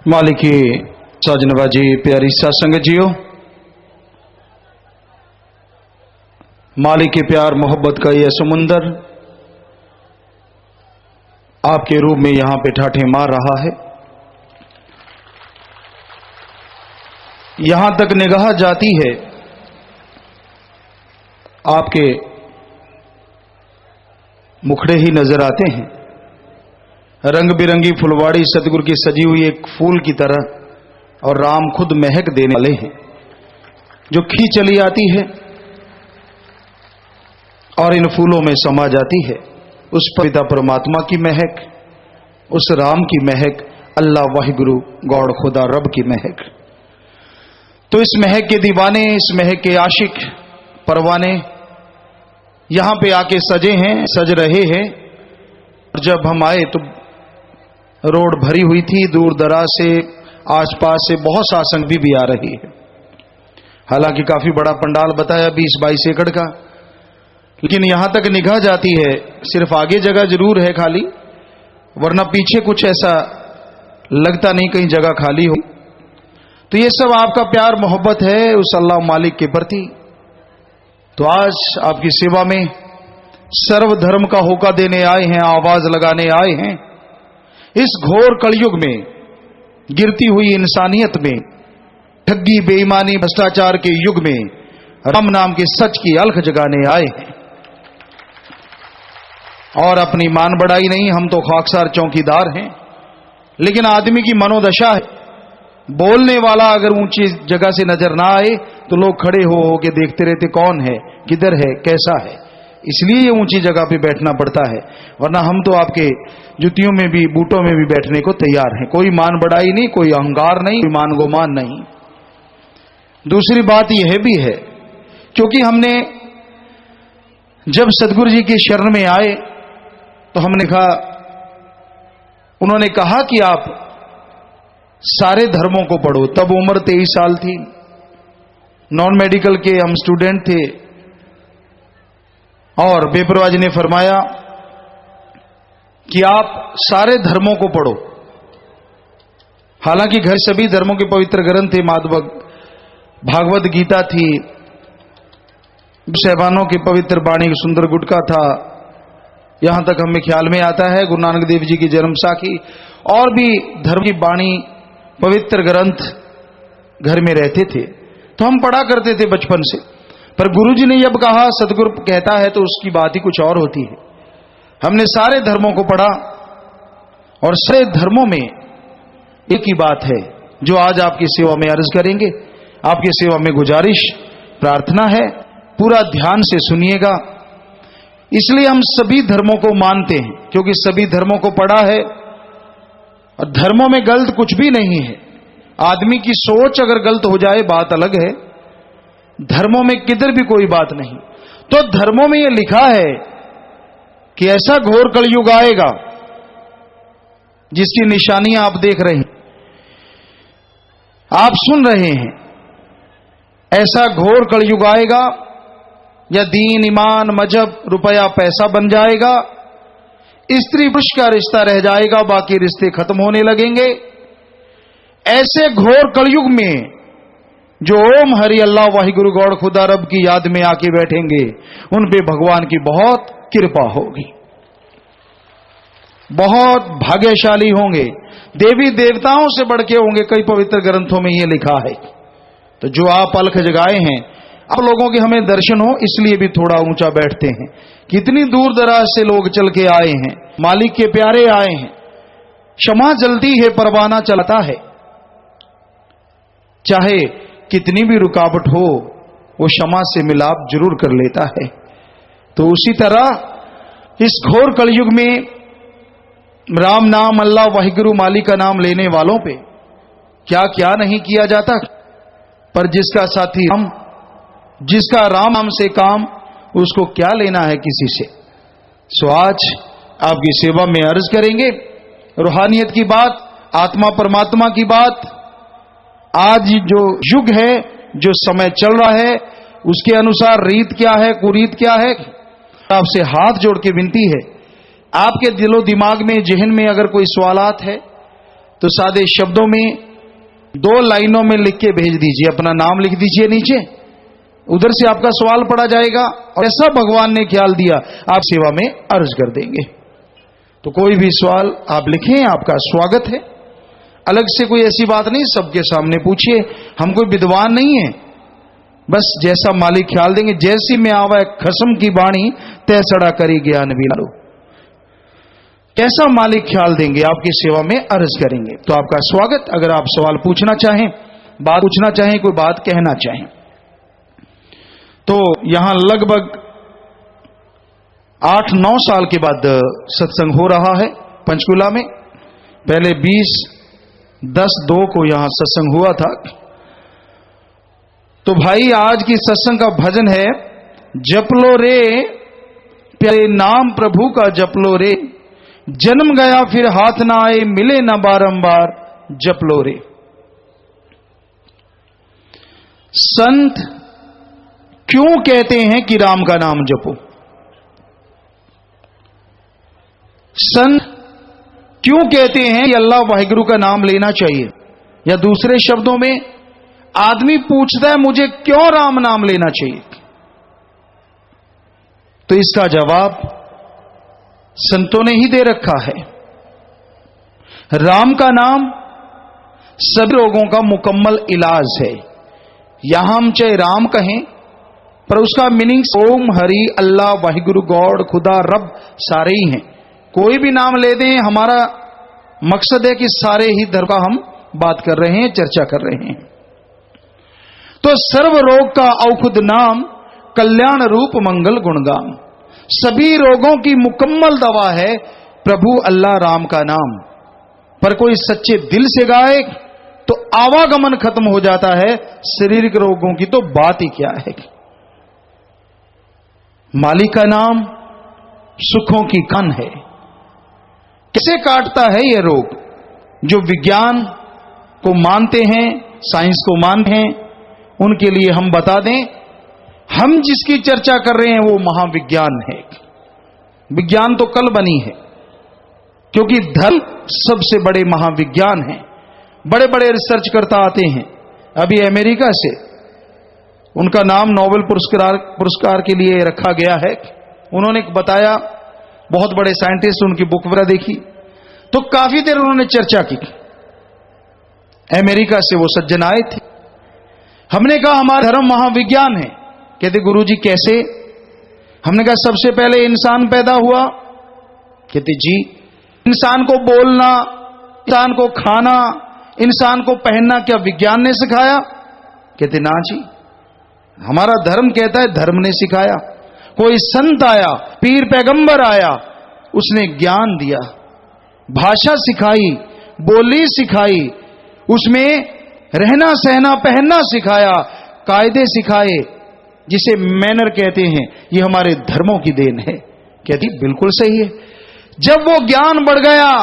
मालिकी साजनबाजी प्यारी सत्संग जियो, मालिक के प्यार मोहब्बत का यह समुंदर आपके रूप में यहां पे ठाठे मार रहा है। यहां तक निगाह जाती है, आपके मुखड़े ही नजर आते हैं। रंग बिरंगी फुलवाड़ी सतगुरु की सजी हुई एक फूल की तरह, और राम खुद महक देने वाले हैं, जो खी चली आती है और इन फूलों में समा जाती है। उस पिता परमात्मा की महक, उस राम की महक, अल्लाह वाहिगुरु गॉड खुदा रब की महक। तो इस महक के दीवाने, इस महक के आशिक परवाने यहां पे आके सजे हैं, सज रहे हैं। और जब हम आए तो रोड भरी हुई थी, दूर दराज से आसपास से बहुत सासंग भी आ रही है। हालांकि काफी बड़ा पंडाल बताया, 20-22 एकड़ का, लेकिन यहां तक निगाह जाती है, सिर्फ आगे जगह जरूर है खाली, वरना पीछे कुछ ऐसा लगता नहीं कहीं जगह खाली हो। तो ये सब आपका प्यार मोहब्बत है उस अल्लाह मालिक के प्रति। तो आज आपकी सेवा में सर्व धर्म का होका देने आए हैं, आवाज लगाने आए हैं। इस घोर कलयुग में, गिरती हुई इंसानियत में, ठगी बेईमानी भ्रष्टाचार के युग में राम नाम के सच की अलख जगाने आए हैं। और अपनी मान बढ़ाई नहीं, हम तो खाकसार चौकीदार हैं, लेकिन आदमी की मनोदशा है, बोलने वाला अगर ऊंची जगह से नजर ना आए तो लोग खड़े हो के देखते रहते, कौन है, किधर है, कैसा है। इसलिए ये ऊंची जगह पे बैठना पड़ता है, वरना हम तो आपके जुतियों में भी, बूटों में भी बैठने को तैयार हैं। कोई मान बढ़ाई नहीं, कोई अहंकार नहीं, कोई मान गोमान नहीं। दूसरी बात यह भी है, क्योंकि हमने जब सतगुरु जी की शरण में आए तो हमने कहा, उन्होंने कहा कि आप सारे धर्मों को पढ़ो। तब उम्र 23 साल थी, नॉन मेडिकल के हम स्टूडेंट थे, और पेपरवाज ने फरमाया कि आप सारे धर्मों को पढ़ो। हालांकि घर सभी धर्मों के पवित्र ग्रंथ थे, भागवत गीता थी, सहबानों की पवित्र बाणी सुंदर गुटका था, यहां तक हमें ख्याल में आता है गुरु नानक देव जी की जन्म साखी, और भी धर्म की बाणी पवित्र ग्रंथ घर में रहते थे। तो हम पढ़ा करते थे बचपन से। पर गुरुजी ने जब कहा, सतगुरु कहता है, तो उसकी बात ही कुछ और होती है। हमने सारे धर्मों को पढ़ा, और सारे धर्मों में एक ही बात है जो आज आपकी सेवा में अर्ज करेंगे। आपकी सेवा में गुजारिश, प्रार्थना है, पूरा ध्यान से सुनिएगा। इसलिए हम सभी धर्मों को मानते हैं, क्योंकि सभी धर्मों को पढ़ा है, और धर्मों में गलत कुछ भी नहीं है। आदमी की सोच अगर गलत हो जाए बात अलग है, धर्मों में किधर भी कोई बात नहीं। तो धर्मों में यह लिखा है कि ऐसा घोर कलयुग आएगा जिसकी निशानियां आप देख रहे हैं, आप सुन रहे हैं। ऐसा घोर कलयुग आएगा या दीन ईमान मजहब रुपया पैसा बन जाएगा, स्त्री पुरुष का रिश्ता रह जाएगा, बाकी रिश्ते खत्म होने लगेंगे। ऐसे घोर कलयुग में जो ओम हरि अल्लाह वाहिगुरु गॉड खुदा रब की याद में आके बैठेंगे, उन पे भगवान की बहुत कृपा होगी, बहुत भाग्यशाली होंगे, देवी देवताओं से बढ़ के होंगे। कई पवित्र ग्रंथों में यह लिखा है। तो जो आप अलख जगाए हैं, आप लोगों के हमें दर्शन हो, इसलिए भी थोड़ा ऊंचा बैठते हैं। कितनी दूर दराज से लोग चल के आए हैं, मालिक के प्यारे आए हैं। क्षमा जल्दी है, परवाना चलता है, चाहे कितनी भी रुकावट हो, वो क्षमा से मिलाप जरूर कर लेता है। तो उसी तरह इस घोर कलयुग में राम नाम, अल्लाह वाहिगुरु मालिक का नाम लेने वालों पे क्या क्या नहीं किया जाता। पर जिसका साथी राम, जिसका राम नाम से काम, उसको क्या लेना है किसी से। सो आज आपकी सेवा में अर्ज करेंगे रूहानियत की बात, आत्मा परमात्मा की बात। आज जो युग है, जो समय चल रहा है, उसके अनुसार रीत क्या है, कुरीत क्या है। आपसे हाथ जोड़ के विनती है, आपके दिलो दिमाग में, जहन में अगर कोई सवालात है तो सादे शब्दों में 2 लाइनों में लिख के भेज दीजिए, अपना नाम लिख दीजिए नीचे, उधर से आपका सवाल पढ़ा जाएगा और ऐसा भगवान ने ख्याल दिया आप सेवा में अर्ज कर देंगे। तो कोई भी सवाल आप लिखें, आपका स्वागत है। अलग से कोई ऐसी बात नहीं, सबके सामने पूछिए, हम कोई विद्वान नहीं है, बस जैसा मालिक ख्याल देंगे। जैसी में आवा खसम की बाणी तैसड़ा करी ज्ञान बिनारो, कैसा मालिक ख्याल देंगे आपकी सेवा में अर्ज करेंगे। तो आपका स्वागत। अगर आप सवाल पूछना चाहें, बात पूछना चाहें, कोई बात कहना चाहें, तो यहां लगभग 8-9 साल के बाद सत्संग हो रहा है पंचकुला में। पहले 20-10-2 को यहां सत्संग हुआ था। तो भाई आज की सत्संग का भजन है, जप लो रे प्यारे नाम प्रभु का, जप लो रे जन्म गया फिर हाथ ना आए, मिले ना बारंबार, जप लो रे। संत क्यों कहते हैं कि राम का नाम जपो? संत क्यों कहते हैं कि अल्लाह वाहिगुरु का नाम लेना चाहिए? या दूसरे शब्दों में, आदमी पूछता है मुझे क्यों राम नाम लेना चाहिए, तो इसका जवाब संतों ने ही दे रखा है। राम का नाम सभी रोगों का मुकम्मल इलाज है। यहां हम चाहे राम कहें, पर उसका मीनिंग ओम, हरि, अल्लाह, वाहिगुरु, गॉड, खुदा, रब सारे ही हैं। कोई भी नाम ले दें, हमारा मकसद है कि सारे ही धर्म का हम बात कर रहे हैं, चर्चा कर रहे हैं। तो सर्व रोग का औषध नाम, कल्याण रूप मंगल गुणगाम। सभी रोगों की मुकम्मल दवा है प्रभु अल्लाह राम का नाम। पर कोई सच्चे दिल से गाए तो आवागमन खत्म हो जाता है, शारीरिक रोगों की तो बात ही क्या है। मालिक का नाम सुखों की कन है। कैसे काटता है यह रोग? जो विज्ञान को मानते हैं, साइंस को मानते हैं, उनके लिए हम बता दें, हम जिसकी चर्चा कर रहे हैं वो महाविज्ञान है। विज्ञान तो कल बनी है, क्योंकि धर्म सबसे बड़े महाविज्ञान हैं। बड़े बड़े रिसर्च करता आते हैं। अभी अमेरिका से उनका नाम नोबेल पुरस्कार के लिए रखा गया है। उन्होंने बताया, बहुत बड़े साइंटिस्ट, उनकी बुक वगैरह देखी तो काफी देर उन्होंने चर्चा की। अमेरिका से वो सज्जन आए थे। हमने कहा हमारा धर्म महाविज्ञान है। कहते गुरुजी कैसे? हमने कहा सबसे पहले इंसान पैदा हुआ। कहते जी, इंसान को बोलना, इंसान को खाना, इंसान को पहनना क्या विज्ञान ने सिखाया? कहते ना जी, हमारा धर्म कहता है धर्म ने सिखाया। कोई संत आया, पीर पैगंबर आया, उसने ज्ञान दिया, भाषा सिखाई, बोली सिखाई, उसमें रहना सहना पहनना सिखाया, कायदे सिखाए, जिसे मैनर कहते हैं। ये हमारे धर्मों की देन है। कहती बिल्कुल सही है। जब वो ज्ञान बढ़ गया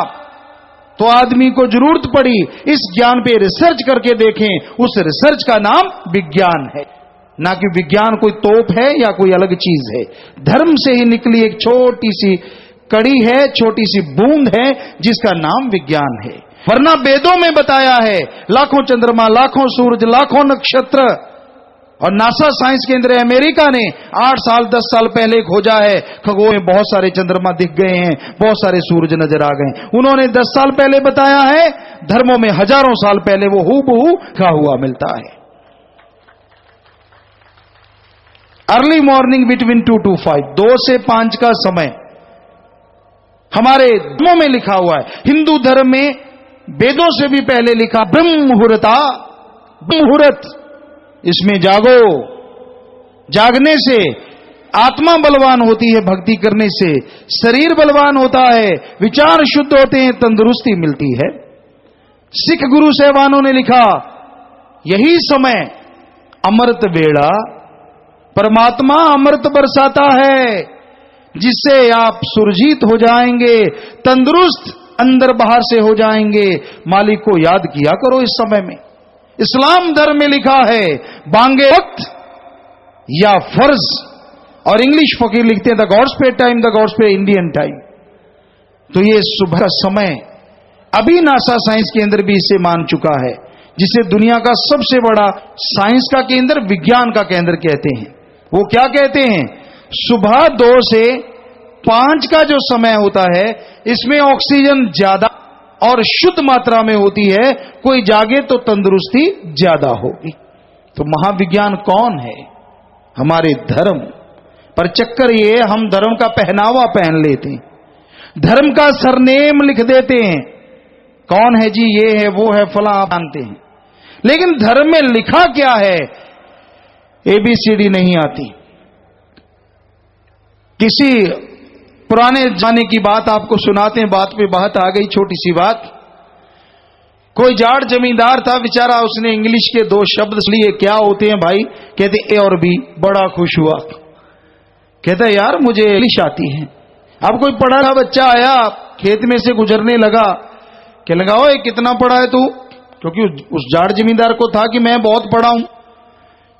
तो आदमी को जरूरत पड़ी इस ज्ञान पे रिसर्च करके देखें। उस रिसर्च का नाम विज्ञान है, ना कि विज्ञान कोई तोप है या कोई अलग चीज है। धर्म से ही निकली एक छोटी सी कड़ी है, छोटी सी बूंद है, जिसका नाम विज्ञान है। वरना वेदों में बताया है लाखों चंद्रमा, लाखों सूरज, लाखों नक्षत्र। और नासा साइंस केंद्र अमेरिका ने 8 साल 10 साल पहले खोजा है, खगोल में बहुत सारे चंद्रमा दिख गए हैं, बहुत सारे सूरज नजर आ गए। उन्होंने 10 साल पहले बताया है, धर्मों में हजारों साल पहले वो हूबहू लिखा हुआ मिलता है। अर्ली मॉर्निंग बिटवीन 2 to 5, 2 से 5 का समय हमारे धर्मों में लिखा हुआ है। हिंदू धर्म में वेदों से भी पहले लिखा ब्रह्म मुहूर्ता, मुहूर्त, इसमें जागो। जागने से आत्मा बलवान होती है, भक्ति करने से शरीर बलवान होता है, विचार शुद्ध होते हैं, तंदुरुस्ती मिलती है। सिख गुरु साहबानों ने लिखा यही समय अमृत वेड़ा, परमात्मा अमृत बरसाता है, जिससे आप सुरजीत हो जाएंगे, तंदुरुस्त अंदर बाहर से हो जाएंगे। मालिक को याद किया करो इस समय में। इस्लाम धर्म में लिखा है बांगे वक्त या फर्ज, और इंग्लिश फकीर लिखते हैं द गॉड्स पे टाइम, द गॉड्स पे इंडियन टाइम। तो ये सुबह का समय अभी नासा साइंस केंद्र भी इसे मान चुका है, जिसे दुनिया का सबसे बड़ा साइंस का केंद्र, विज्ञान का केंद्र कहते हैं। वो क्या कहते हैं? सुबह 2 से 5 का जो समय होता है, इसमें ऑक्सीजन ज्यादा और शुद्ध मात्रा में होती है। कोई जागे तो तंदुरुस्ती ज्यादा होगी। तो महाविज्ञान कौन है? हमारे धर्म। पर चक्कर ये, हम धर्म का पहनावा पहन लेते हैं, धर्म का सरनेम लिख देते हैं। कौन है जी? ये है, वो है, फला, आप जानते हैं। लेकिन धर्म में लिखा क्या है? ABCD नहीं आती। किसी पुराने जमाने की बात आपको सुनाते हैं, बात पे बात आ गई, छोटी सी बात। कोई जाट जमींदार था बेचारा, उसने इंग्लिश के 2 शब्द लिए। क्या होते हैं भाई? कहते A और B। बड़ा खुश हुआ, कहता यार मुझे इंग्लिश आती है। अब कोई पढ़ा लिखा बच्चा आया, खेत में से गुजरने लगा, कहने लगा ओए कितना पढ़ा है तू? क्योंकि उस जाट जमींदार को था कि मैं बहुत पढ़ा हूं।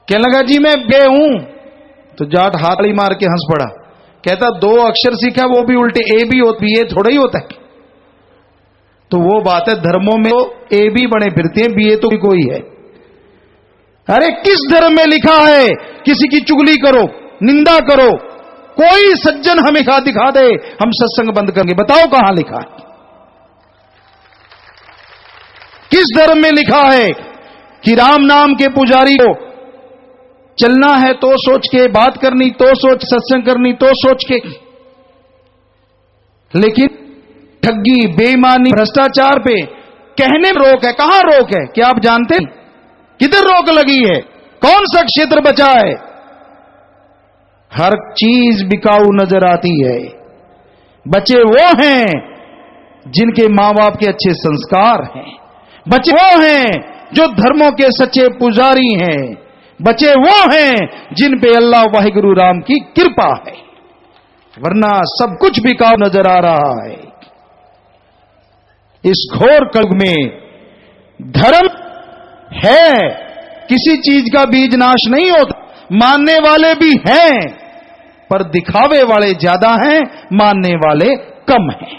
कहने लगा जी मैं बे हूं। तो जाट हाथड़ी मार के हंस पड़ा, कहता 2 अक्षर सीखा, वो भी उल्टे, A भी होती, ये थोड़ा ही होता है। तो वो बात है, धर्मों में तो A भी बने फिरते हैं, BA तो कोई है। अरे किस धर्म में लिखा है किसी की चुगली करो, निंदा करो? कोई सज्जन हमें दिखा दे, हम सत्संग बंद करेंगे। बताओ कहां लिखा है? किस धर्म में लिखा है कि राम नाम के पुजारी को चलना है तो सोच के, बात करनी तो सोच, सत्संग करनी तो सोच के? लेकिन ठगी, बेईमानी, भ्रष्टाचार पे कहने में रोक है। कहां रोक है? क्या आप जानते हैं किधर रोक लगी है? कौन सा क्षेत्र बचा है? हर चीज बिकाऊ नजर आती है। बचे वो हैं जिनके मां बाप के अच्छे संस्कार हैं, बचे वो हैं जो धर्मों के सच्चे पुजारी हैं, बचे वो हैं जिन पे अल्लाह वाहिगुरु राम की कृपा है। वरना सब कुछ बिकाऊ नजर आ रहा है। इस घोर कलयुग में धर्म है, किसी चीज का बीज नाश नहीं होता। मानने वाले भी हैं, पर दिखावे वाले ज्यादा हैं, मानने वाले कम हैं।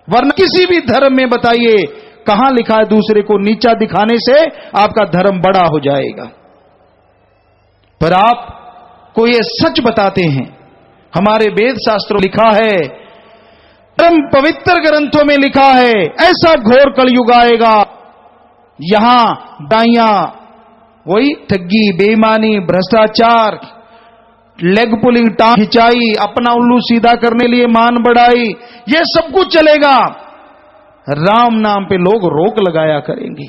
वरना किसी भी धर्म में बताइए कहां लिखा है दूसरे को नीचा दिखाने से आपका धर्म बड़ा हो जाएगा? पर आप को ये सच बताते हैं, हमारे वेद शास्त्रों लिखा है, धर्म पवित्र ग्रंथों में लिखा है, ऐसा घोर कलयुग आएगा यहां दाइयां, वही ठगी, बेईमानी, भ्रष्टाचार, लेग पुलिंग, टांग खिंचाई, अपना उल्लू सीधा करने लिए मान बढ़ाई, ये सब कुछ चलेगा। राम नाम पे लोग रोक लगाया करेंगे।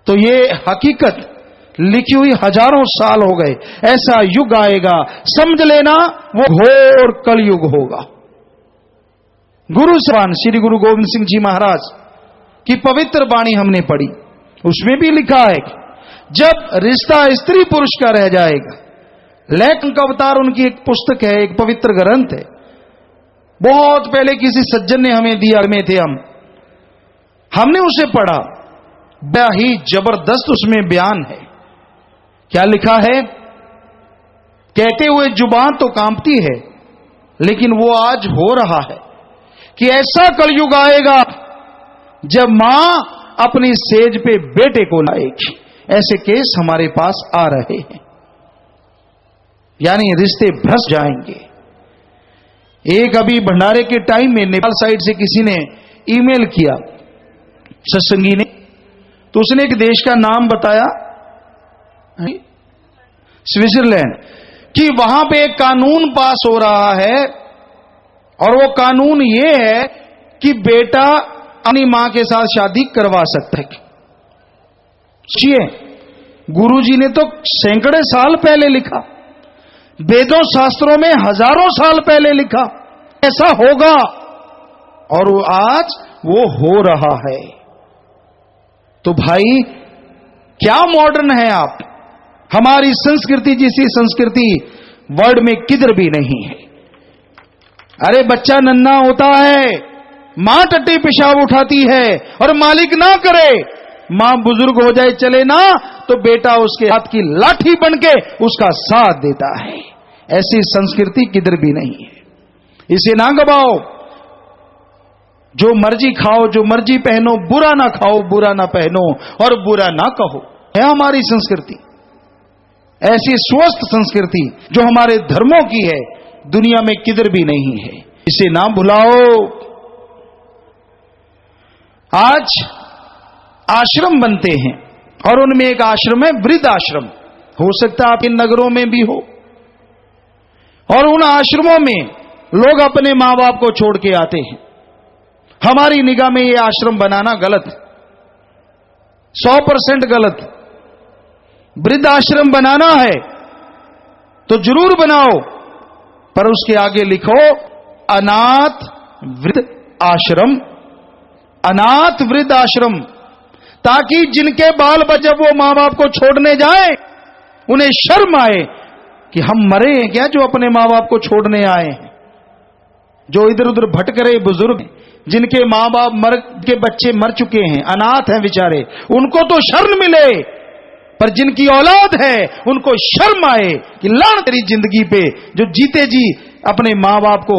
तो ये हकीकत लिखी हुई हजारों साल हो गए। ऐसा युग आएगा, समझ लेना वो घोर कलयुग होगा। गुरु सवान श्री गुरु गोविंद सिंह जी महाराज की पवित्र वाणी हमने पढ़ी, उसमें भी लिखा है जब रिश्ता स्त्री पुरुष का रह जाएगा। लेखन का अवतार उनकी एक पुस्तक है, एक पवित्र ग्रंथ है, बहुत पहले किसी सज्जन ने हमें दिया, में थे हमने उसे पढ़ा। बड़ा ही जबरदस्त उसमें बयान है। क्या लिखा है? कहते हुए जुबान तो कांपती है, लेकिन वो आज हो रहा है कि ऐसा कलयुग आएगा जब मां अपनी सेज पे बेटे को लाएगी। ऐसे केस हमारे पास आ रहे हैं, यानी रिश्ते भ्रष्ट जाएंगे। एक अभी भंडारे के टाइम में नेपाल साइड से किसी ने ईमेल किया सत्संगी ने, तो उसने एक देश का नाम बताया, स्विट्जरलैंड, कि वहां पे एक कानून पास हो रहा है और वो कानून ये है कि बेटा अपनी मां के साथ शादी करवा सकता है। सोचिए, गुरुजी ने तो सैकड़े साल पहले लिखा, वेदों शास्त्रों में हजारों साल पहले लिखा ऐसा होगा, और आज वो हो रहा है। तो भाई क्या मॉडर्न है आप? हमारी संस्कृति जैसी संस्कृति वर्ल्ड में किधर भी नहीं है। अरे बच्चा नन्हा होता है, मां टट्टी पेशाब उठाती है और मालिक ना करे, मां बुजुर्ग हो जाए चले ना, तो बेटा उसके हाथ की लाठी बनके उसका साथ देता है। ऐसी संस्कृति किधर भी नहीं है, इसे ना गवाओ। जो मर्जी खाओ, जो मर्जी पहनो, बुरा ना खाओ, बुरा ना पहनो और बुरा ना कहो, है हमारी संस्कृति। ऐसी स्वस्थ संस्कृति जो हमारे धर्मों की है, दुनिया में किधर भी नहीं है। इसे ना भुलाओ। आज आश्रम बनते हैं और उनमें एक आश्रम है वृद्ध आश्रम। हो सकता है आपके नगरों में भी हो। और उन आश्रमों में लोग अपने मां बाप को छोड़ के आते हैं। हमारी निगाह में यह आश्रम बनाना गलत, 100% गलत। वृद्ध आश्रम बनाना है तो जरूर बनाओ, पर उसके आगे लिखो अनाथ वृद्ध आश्रम, अनाथ वृद्ध आश्रम, ताकि जिनके बाल बच्चे जब वो मां बाप को छोड़ने जाए उन्हें शर्म आए कि हम मरे हैं क्या जो अपने मां बाप को छोड़ने आए हैं। जो इधर उधर भटक रहे बुजुर्ग, जिनके मां बाप मर के बच्चे मर चुके हैं, अनाथ हैं बेचारे, उनको तो शर्म मिले, पर जिनकी औलाद है उनको शर्म आए कि लान तेरी जिंदगी पे जो जीते जी अपने मां बाप को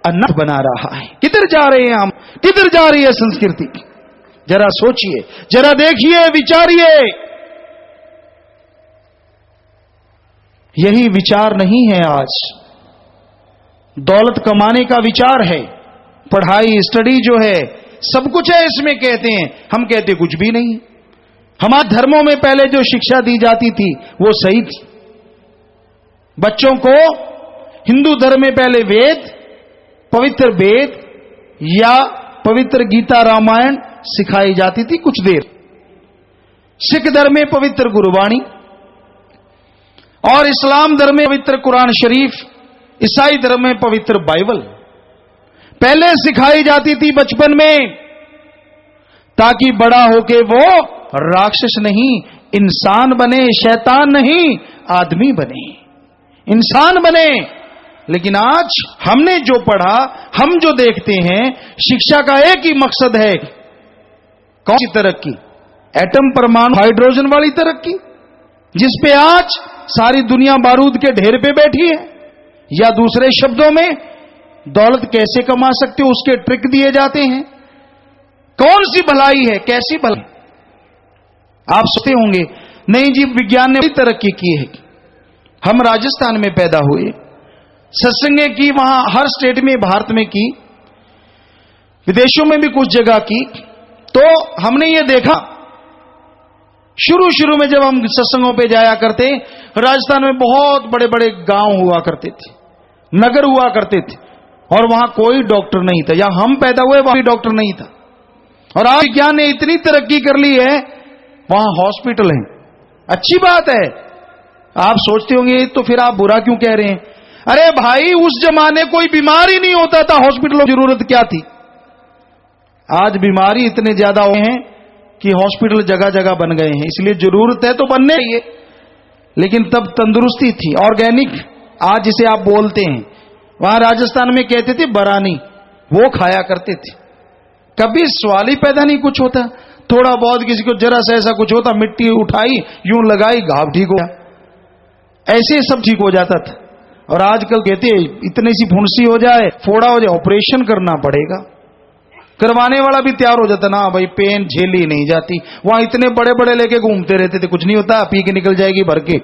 अनाथ बना रहा है। किधर जा रहे हैं हम, किधर जा रही है संस्कृति? जरा सोचिए, जरा देखिए, विचारिए। यही विचार नहीं है आज। दौलत कमाने का विचार है, पढ़ाई स्टडी जो है सब कुछ है इसमें कहते हैं, हम कहते कुछ भी नहीं। हमारे धर्मों में पहले जो शिक्षा दी जाती थी वो सही थी। बच्चों को हिंदू धर्म में पहले वेद, पवित्र वेद या पवित्र गीता रामायण सिखाई जाती थी कुछ देर। सिख धर्म में पवित्र गुरबाणी और इस्लाम धर्म में पवित्र कुरान शरीफ, ईसाई धर्म में पवित्र बाइबल पहले सिखाई जाती थी बचपन में, ताकि बड़ा होके वो राक्षस नहीं इंसान बने, शैतान नहीं आदमी बने, इंसान बने। लेकिन आज हमने जो पढ़ा, हम जो देखते हैं, शिक्षा का एक ही मकसद है, कौन सी तरक्की? एटम परमाणु हाइड्रोजन वाली तरक्की, जिस पे आज सारी दुनिया बारूद के ढेर पे बैठी है। या दूसरे शब्दों में दौलत कैसे कमा सकते हो उसके ट्रिक दिए जाते हैं। कौन सी भलाई है, कैसी भलाई? आप सोचते होंगे नहीं जी विज्ञान ने बड़ी तरक्की की है। हम राजस्थान में पैदा हुए, सत्संगें की वहां हर स्टेट में भारत में की, विदेशों में भी कुछ जगह की। तो हमने ये देखा शुरू में जब हम सत्संगों पे जाया करते, राजस्थान में बहुत बड़े बड़े गांव हुआ करते थे, नगर हुआ करते थे, और वहां कोई डॉक्टर नहीं था। या हम पैदा हुए वहां भी डॉक्टर नहीं था। और आज विज्ञान ने इतनी तरक्की कर ली है, वहां हॉस्पिटल है। अच्छी बात है। आप सोचते होंगे तो फिर आप बुरा क्यों कह रहे हैं? अरे भाई, उस जमाने कोई बीमार ही नहीं होता था, हॉस्पिटलों की जरूरत क्या थी? आज बीमारी इतने ज्यादा हुए हैं कि हॉस्पिटल जगह जगह बन गए हैं, इसलिए जरूरत है तो बनने चाहिए। लेकिन तब तंदुरुस्ती थी, ऑर्गेनिक आज जिसे आप बोलते हैं, वहां राजस्थान में कहते थे बरानी, वो खाया करते थे। कभी सवाल ही पैदा नहीं कुछ होता। थोड़ा बहुत किसी को जरा सा ऐसा कुछ होता, मिट्टी उठाई यूं लगाई, घाव ठीक हो गया, ऐसे सब ठीक हो जाता था। और आजकल कहते इतनी सी फुंसी हो जाए, फोड़ा हो जाए, ऑपरेशन करना पड़ेगा। करवाने वाला भी तैयार हो जाता ना, भाई पेन झेली नहीं जाती। वहां इतने बड़े बड़े लेके घूमते रहते थे, कुछ नहीं होता, पी के निकल जाएगी भर के।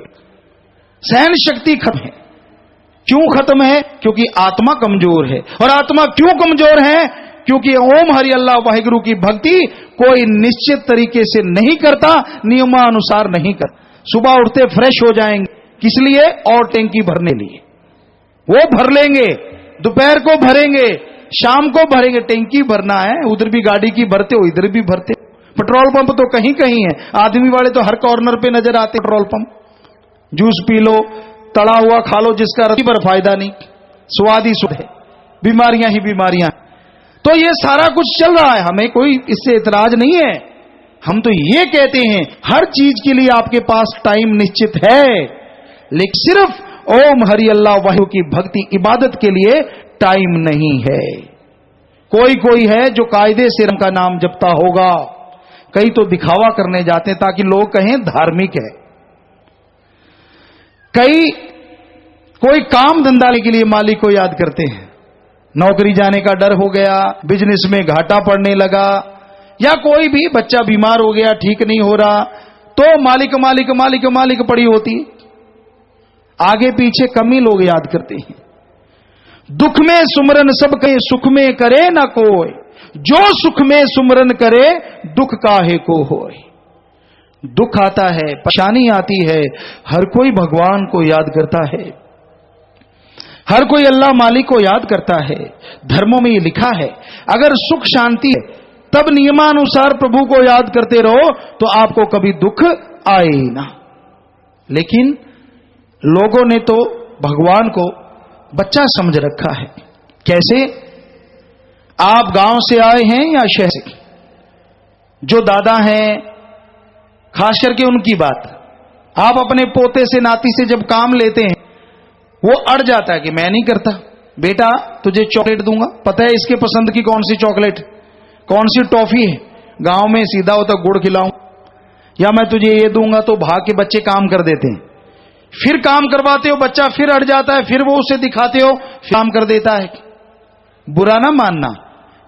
सहन शक्ति खत्म है। क्यों खत्म है? क्योंकि आत्मा कमजोर है। और आत्मा क्यों कमजोर है? क्योंकि ओम हरि अल्लाह वाहिगुरु की भक्ति कोई निश्चित तरीके से नहीं करता, नियमानुसार नहीं करता। सुबह उठते फ्रेश हो जाएंगे, किस लिए? और टैंकी भरने लिए। वो भर लेंगे, दोपहर को भरेंगे, शाम को भरेंगे। टैंकी भरना है, उधर भी गाड़ी की भरते हो, इधर भी भरते। पेट्रोल पंप तो कहीं कहीं है, आदमी वाले तो हर कॉर्नर पे नजर आते petrol pump. Juice P low, तड़ा हुआ खा लो, जिसका रत्ती पर फायदा नहीं, स्वाद ही स्वाद है, बीमारियां ही बीमारियां। तो ये सारा कुछ चल रहा है, हमें कोई इससे इतराज नहीं है। हम तो ये कहते हैं हर चीज के लिए आपके पास टाइम निश्चित है, लेकिन सिर्फ ओम हरि अल्लाह वाहिगुरु की भक्ति इबादत के लिए टाइम नहीं है। कोई है जो कायदे से रब का नाम जपता होगा, कई तो दिखावा करने जाते हैं ताकि लोग कहें धार्मिक है। कोई काम धंधा के लिए मालिक को याद करते हैं, नौकरी जाने का डर हो गया, बिजनेस में घाटा पड़ने लगा, या कोई भी बच्चा बीमार हो गया, ठीक नहीं हो रहा, तो मालिक मालिक मालिक मालिक पड़ी होती है। आगे पीछे कम ही लोग याद करते हैं। दुख में सुमरन सब कहे, सुख में करे ना कोई, जो सुख में सुमरन करे दुख काहे को होए। दुख आता है, परेशानी आती है, हर कोई भगवान को याद करता है, हर कोई अल्लाह मालिक को याद करता है। धर्मों में ये लिखा है, अगर सुख शांति है तब नियमानुसार प्रभु को याद करते रहो तो आपको कभी दुख आए ना। लेकिन लोगों ने तो भगवान को बच्चा समझ रखा है। कैसे? आप गांव से आए हैं या शहर से? जो दादा हैं, खास करके उनकी बात, आप अपने पोते से नाती से जब काम लेते हैं, वो अड़ जाता है कि मैं नहीं करता। बेटा तुझे चॉकलेट दूंगा, पता है इसके पसंद की कौन सी चॉकलेट, कौन सी टॉफी है, गांव में सीधा होता गुड़ खिलाऊं, या मैं तुझे ये दूंगा, तो भाग के बच्चे काम कर देते हैं। फिर काम करवाते हो, बच्चा फिर अड़ जाता है, फिर वो उसे दिखाते हो, फिर काम कर देता है। बुरा ना मानना,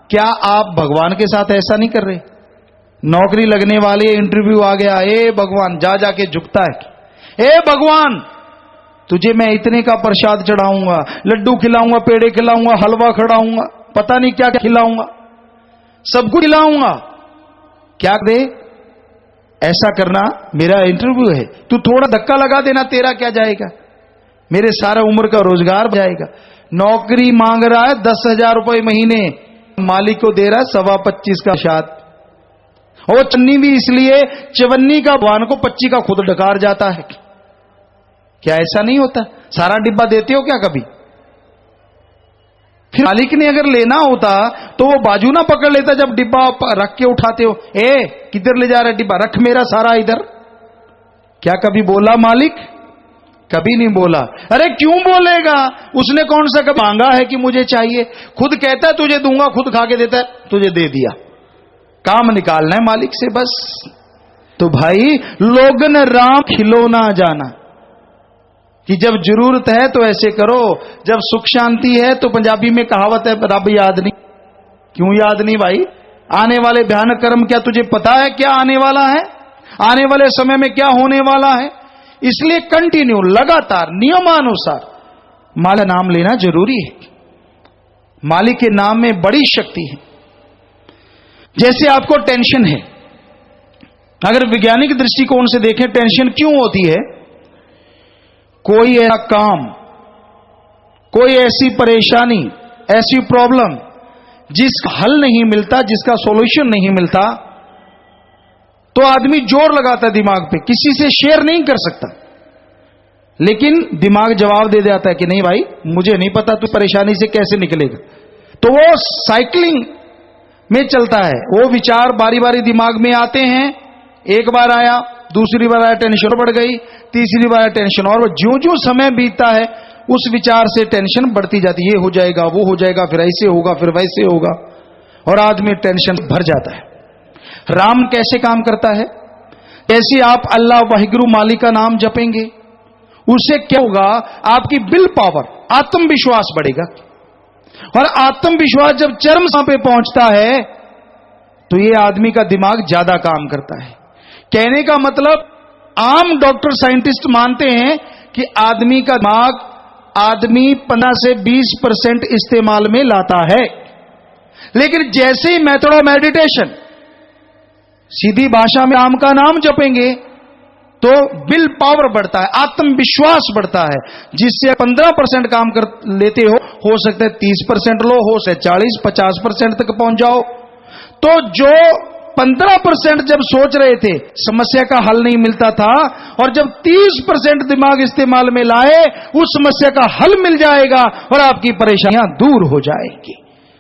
क्या आप भगवान के साथ ऐसा नहीं कर रहे? नौकरी लगने वाले, इंटरव्यू आ गया, ए भगवान, जा जाके झुकता है, ए भगवान तुझे मैं इतने का प्रसाद चढ़ाऊंगा, लड्डू खिलाऊंगा, पेड़े खिलाऊंगा, हलवा खड़ाऊंगा, पता नहीं क्या क्या खिलाऊंगा, सब कुछ खिलाऊंगा, क्या दे? ऐसा करना मेरा इंटरव्यू है, तू थोड़ा धक्का लगा देना, तेरा क्या जाएगा, मेरे सारा उम्र का रोजगार जाएगा। नौकरी मांग रहा है 10,000 रुपए महीने, मालिक को दे रहा है 25,25 का प्रसाद। और चन्नी भी इसलिए चवन्नी का भगवान को 25 का खुद डकार जाता है। क्या ऐसा नहीं होता? सारा डिब्बा देते हो क्या कभी? फिर मालिक ने अगर लेना होता तो वो बाजू ना पकड़ लेता जब डिब्बा रख के उठाते हो, ए किधर ले जा रहा है डिब्बा, रख मेरा सारा इधर। क्या कभी बोला मालिक? कभी नहीं बोला। अरे क्यों बोलेगा, उसने कौन सा कभी मांगा है कि मुझे चाहिए? खुद कहता है तुझे दूंगा, खुद खा के देता है, तुझे दे दिया। काम निकालना है मालिक से बस। तो भाई लोगन राम खिलौना जाना कि जब जरूरत है तो ऐसे करो, जब सुख शांति है तो पंजाबी में कहावत है, रब याद नहीं। क्यों याद नहीं भाई? आने वाले भयानक कर्म क्या तुझे पता है क्या आने वाला है? आने वाले समय में क्या होने वाला है? इसलिए कंटिन्यू, लगातार, नियमानुसार मालिक नाम लेना जरूरी है। मालिक के नाम में बड़ी शक्ति है। जैसे आपको टेंशन है, अगर वैज्ञानिक दृष्टिकोण से देखें टेंशन क्यों होती है? कोई ऐसा काम, कोई ऐसी परेशानी, ऐसी प्रॉब्लम जिसका हल नहीं मिलता, जिसका सॉल्यूशन नहीं मिलता, तो आदमी जोर लगाता है दिमाग पे, किसी से शेयर नहीं कर सकता, लेकिन दिमाग जवाब दे देता है कि नहीं भाई मुझे नहीं पता तू परेशानी से कैसे निकलेगा। तो वो साइकिलिंग में चलता है, वो विचार बारी बारी दिमाग में आते हैं। एक बार आया, दूसरी बार आया, टेंशन बढ़ गई, तीसरी बार टेंशन, और ज्यों ज्यों समय बीतता है उस विचार से टेंशन बढ़ती जाती है। ये हो जाएगा, वो हो जाएगा, फिर ऐसे होगा, फिर वैसे होगा, और आदमी टेंशन भर जाता है। राम कैसे काम करता है? ऐसे आप अल्लाह वाहिगुरु मालिक का नाम जपेंगे, उससे क्या होगा? आपकी विल पावर, आत्मविश्वास बढ़ेगा। और आत्मविश्वास जब चरम सीमा पे पहुंचता है तो ये आदमी का दिमाग ज्यादा काम करता है। कहने का मतलब, आम डॉक्टर साइंटिस्ट मानते हैं कि आदमी का दिमाग आदमी 15 से 20% इस्तेमाल में लाता है। लेकिन जैसे ही मेथड ऑफ मेडिटेशन, सीधी भाषा में राम का नाम जपेंगे तो विल पावर बढ़ता है, आत्मविश्वास बढ़ता है, जिससे 15% काम कर लेते हो सकता है 30% लो, हो सकता है 40-50% तक पहुंच जाओ। तो जो 15% जब सोच रहे थे समस्या का हल नहीं मिलता था, और जब 30% दिमाग इस्तेमाल में लाए उस समस्या का हल मिल जाएगा और आपकी परेशानियां दूर हो जाएंगी।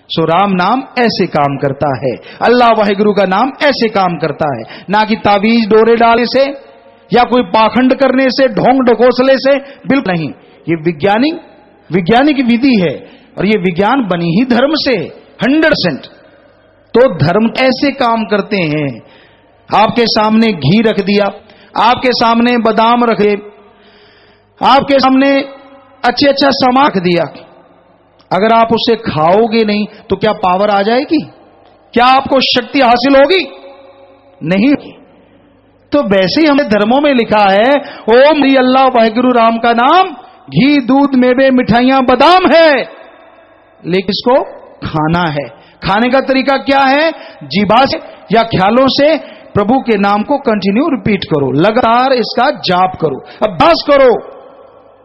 सो राम नाम ऐसे काम करता है, अल्लाह वाहिगुरु का नाम ऐसे काम करता है, ना कि तावीज डोरे डालने से या कोई पाखंड करने से, ढोंग ढकोसले से, बिल्कुल नहीं। ये वैज्ञानिक विधि है, और ये विज्ञान बनी ही धर्म से 100%। तो धर्म ऐसे काम करते हैं, आपके सामने घी रख दिया, आपके सामने बादाम रखे, आपके सामने अच्छा सामान रख दिया, अगर आप उसे खाओगे नहीं तो क्या पावर आ जाएगी? क्या आपको शक्ति हासिल होगी? नहीं। तो वैसे ही हमें धर्मों में लिखा है, ओम श्री अल्लाह वाहिगुरु राम का नाम घी दूध मेवे मिठाइयां बादाम है, लेकिन इसको खाना है। खाने का तरीका क्या है? जीभा से या ख्यालों से प्रभु के नाम को कंटिन्यू रिपीट करो, लगातार इसका जाप करो, अभ्यास करो,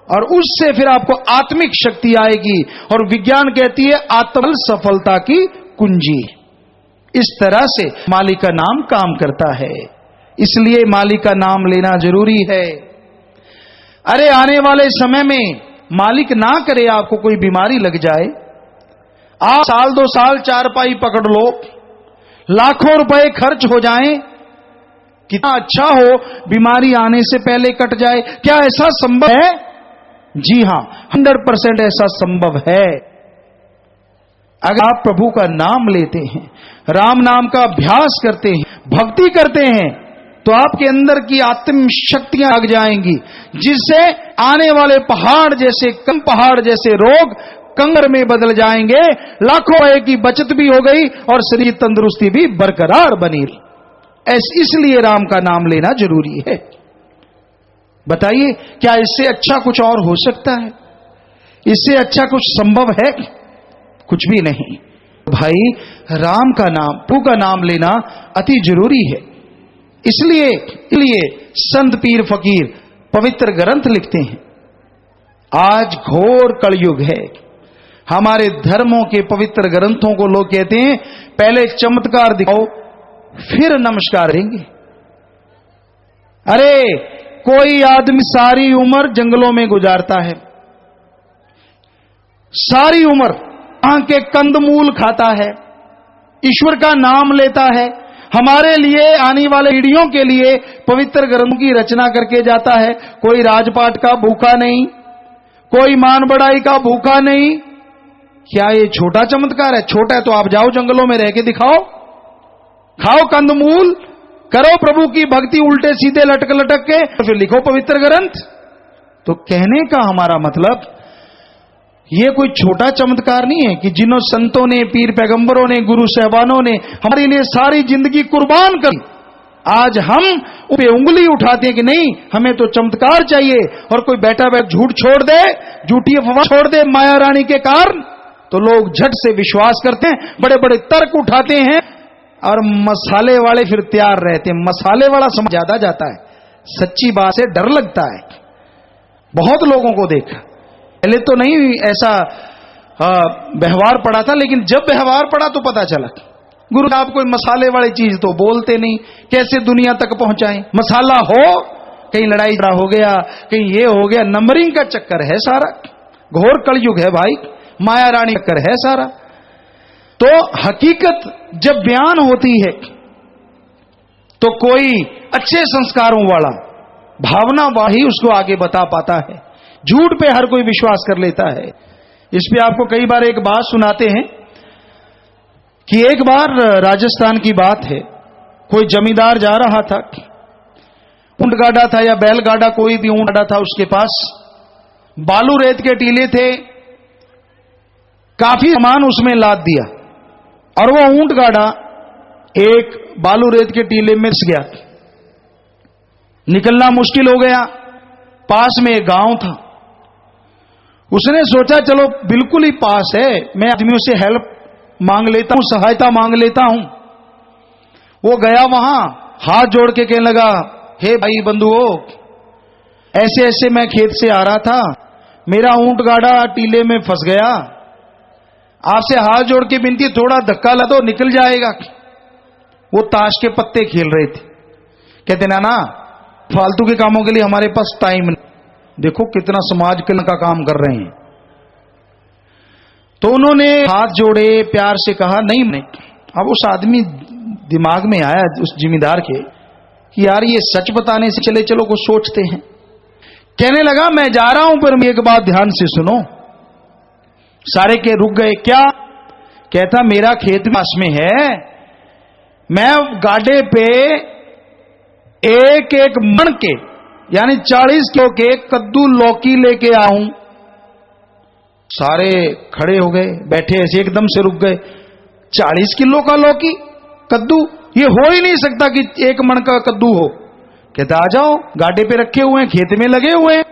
और उससे फिर आपको आत्मिक शक्ति आएगी। और विज्ञान कहती है आत्मबल सफलता की कुंजी। इस तरह से मालिक का नाम काम करता है, इसलिए मालिक का नाम लेना जरूरी है। अरे आने वाले समय में मालिक ना करे आपको कोई बीमारी लग जाए, आप साल 2 साल चारपाई पकड़ लो, लाखों रुपए खर्च हो जाएं, कितना अच्छा हो बीमारी आने से पहले कट जाए। क्या ऐसा संभव है? जी हां, 100% ऐसा संभव है। अगर आप प्रभु का नाम लेते हैं, राम नाम का अभ्यास करते हैं, भक्ति करते हैं, तो आपके अंदर की आत्म शक्तियां लग जाएंगी, जिससे आने वाले पहाड़ जैसे कम पहाड़ जैसे रोग कंगर में बदल जाएंगे, लाखों रुपए की बचत भी हो गई और शरीर तंदुरुस्ती भी बरकरार बनी रही। इसलिए राम का नाम लेना जरूरी है। बताइए, क्या इससे अच्छा कुछ और हो सकता है? इससे अच्छा कुछ संभव है? कुछ भी नहीं। भाई, राम का नाम, प्रभु का नाम लेना अति जरूरी है। इसलिए संत पीर फकीर पवित्र ग्रंथ लिखते हैं। आज घोर कलयुग है। हमारे धर्मों के पवित्र ग्रंथों को लोग कहते हैं पहले चमत्कार दिखाओ फिर नमस्कार देंगे। अरे कोई आदमी सारी उम्र जंगलों में गुजारता है, सारी उम्र वहां के कंदमूल खाता है, ईश्वर का नाम लेता है, हमारे लिए आने वाले पीढ़ियों के लिए पवित्र ग्रंथों की रचना करके जाता है। कोई राजपाट का भूखा नहीं, कोई मान बढ़ाई का भूखा नहीं। क्या ये छोटा चमत्कार है? छोटा है तो आप जाओ जंगलों में रह के दिखाओ, खाओ कंदमूल, करो प्रभु की भक्ति उल्टे सीधे लटक लटक के, तो फिर लिखो पवित्र ग्रंथ। तो कहने का हमारा मतलब ये कोई छोटा चमत्कार नहीं है कि जिन्हों संतों ने, पीर पैगंबरों ने, गुरु साहबानों ने हमारे लिए सारी जिंदगी कुर्बान कर, आज हम उस पे उंगली उठाते हैं कि नहीं हमें तो चमत्कार चाहिए, और कोई बैठा बैठ झूठ छोड़ दे, झूठी अफवाह छोड़ दे माया रानी के कारण, तो लोग झट से विश्वास करते हैं, बड़े बड़े तर्क उठाते हैं, और मसाले वाले फिर तैयार रहते हैं। मसाले वाला समझ ज्यादा जाता है, सच्ची बात से डर लगता है। बहुत लोगों को देखा, पहले तो नहीं ऐसा व्यवहार पड़ा था, लेकिन जब व्यवहार पड़ा तो पता चला गुरु आप कोई मसाले वाली चीज तो बोलते नहीं, कैसे दुनिया तक पहुंचाएं? मसाला हो, कहीं लड़ाई झगड़ा हो गया, कहीं ये हो गया, नंबरिंग का चक्कर है सारा। घोर कलयुग है भाई, माया रानी का चक्कर है सारा। तो हकीकत जब बयान होती है तो कोई अच्छे संस्कारों वाला, भावना वाही उसको आगे बता पाता है। झूठ पे हर कोई विश्वास कर लेता है। इस पे आपको कई बार एक बात सुनाते हैं कि एक बार राजस्थान की बात है, कोई जमींदार जा रहा था, ऊंट गाड़ा था या बैलगाड़ा, कोई भी ऊंट गाड़ा था, उसके पास बालू रेत के टीले थे, काफी सामान उसमें लाद दिया, और वो ऊंट गाड़ा एक बालू रेत के टीले में फंस गया, निकलना मुश्किल हो गया। पास में एक गांव था, उसने सोचा चलो बिल्कुल ही पास है, मैं आदमियों से हेल्प मांग लेता हूं, सहायता मांग लेता हूं। वो गया वहां, हाथ जोड़ के कहने लगा, हे भाई बंधुओं, ऐसे ऐसे मैं खेत से आ रहा था, मेरा ऊंट गाड़ा टीले में फंस गया, आपसे हाथ जोड़ के विनती, थोड़ा धक्का ला दो निकल जाएगा। वो ताश के पत्ते खेल रहे थे, कहते ना फालतू के कामों के लिए हमारे पास टाइम नहीं। देखो कितना समाज कल्याण का काम कर रहे हैं। तो उन्होंने हाथ जोड़े, प्यार से कहा नहीं। अब उस आदमी दिमाग में आया, उस जिम्मेदार के, कि यार ये सच बताने से चले चलो कुछ सोचते हैं। कहने लगा मैं जा रहा हूं, पर एक बात ध्यान से सुनो। सारे के रुक गए। क्या? कहता मेरा खेत पास में है, मैं गाड़े पे एक एक मन के, यानी 40 किलो के कद्दू लौकी लेके आऊं, सारे खड़े हो गए, बैठे ऐसे एकदम से रुक गए। 40 किलो का लौकी कद्दू, ये हो ही नहीं सकता कि 1 मन का कद्दू हो। कहते आ जाओ, गाड़े पे रखे हुए हैं, खेत में लगे हुए हैं।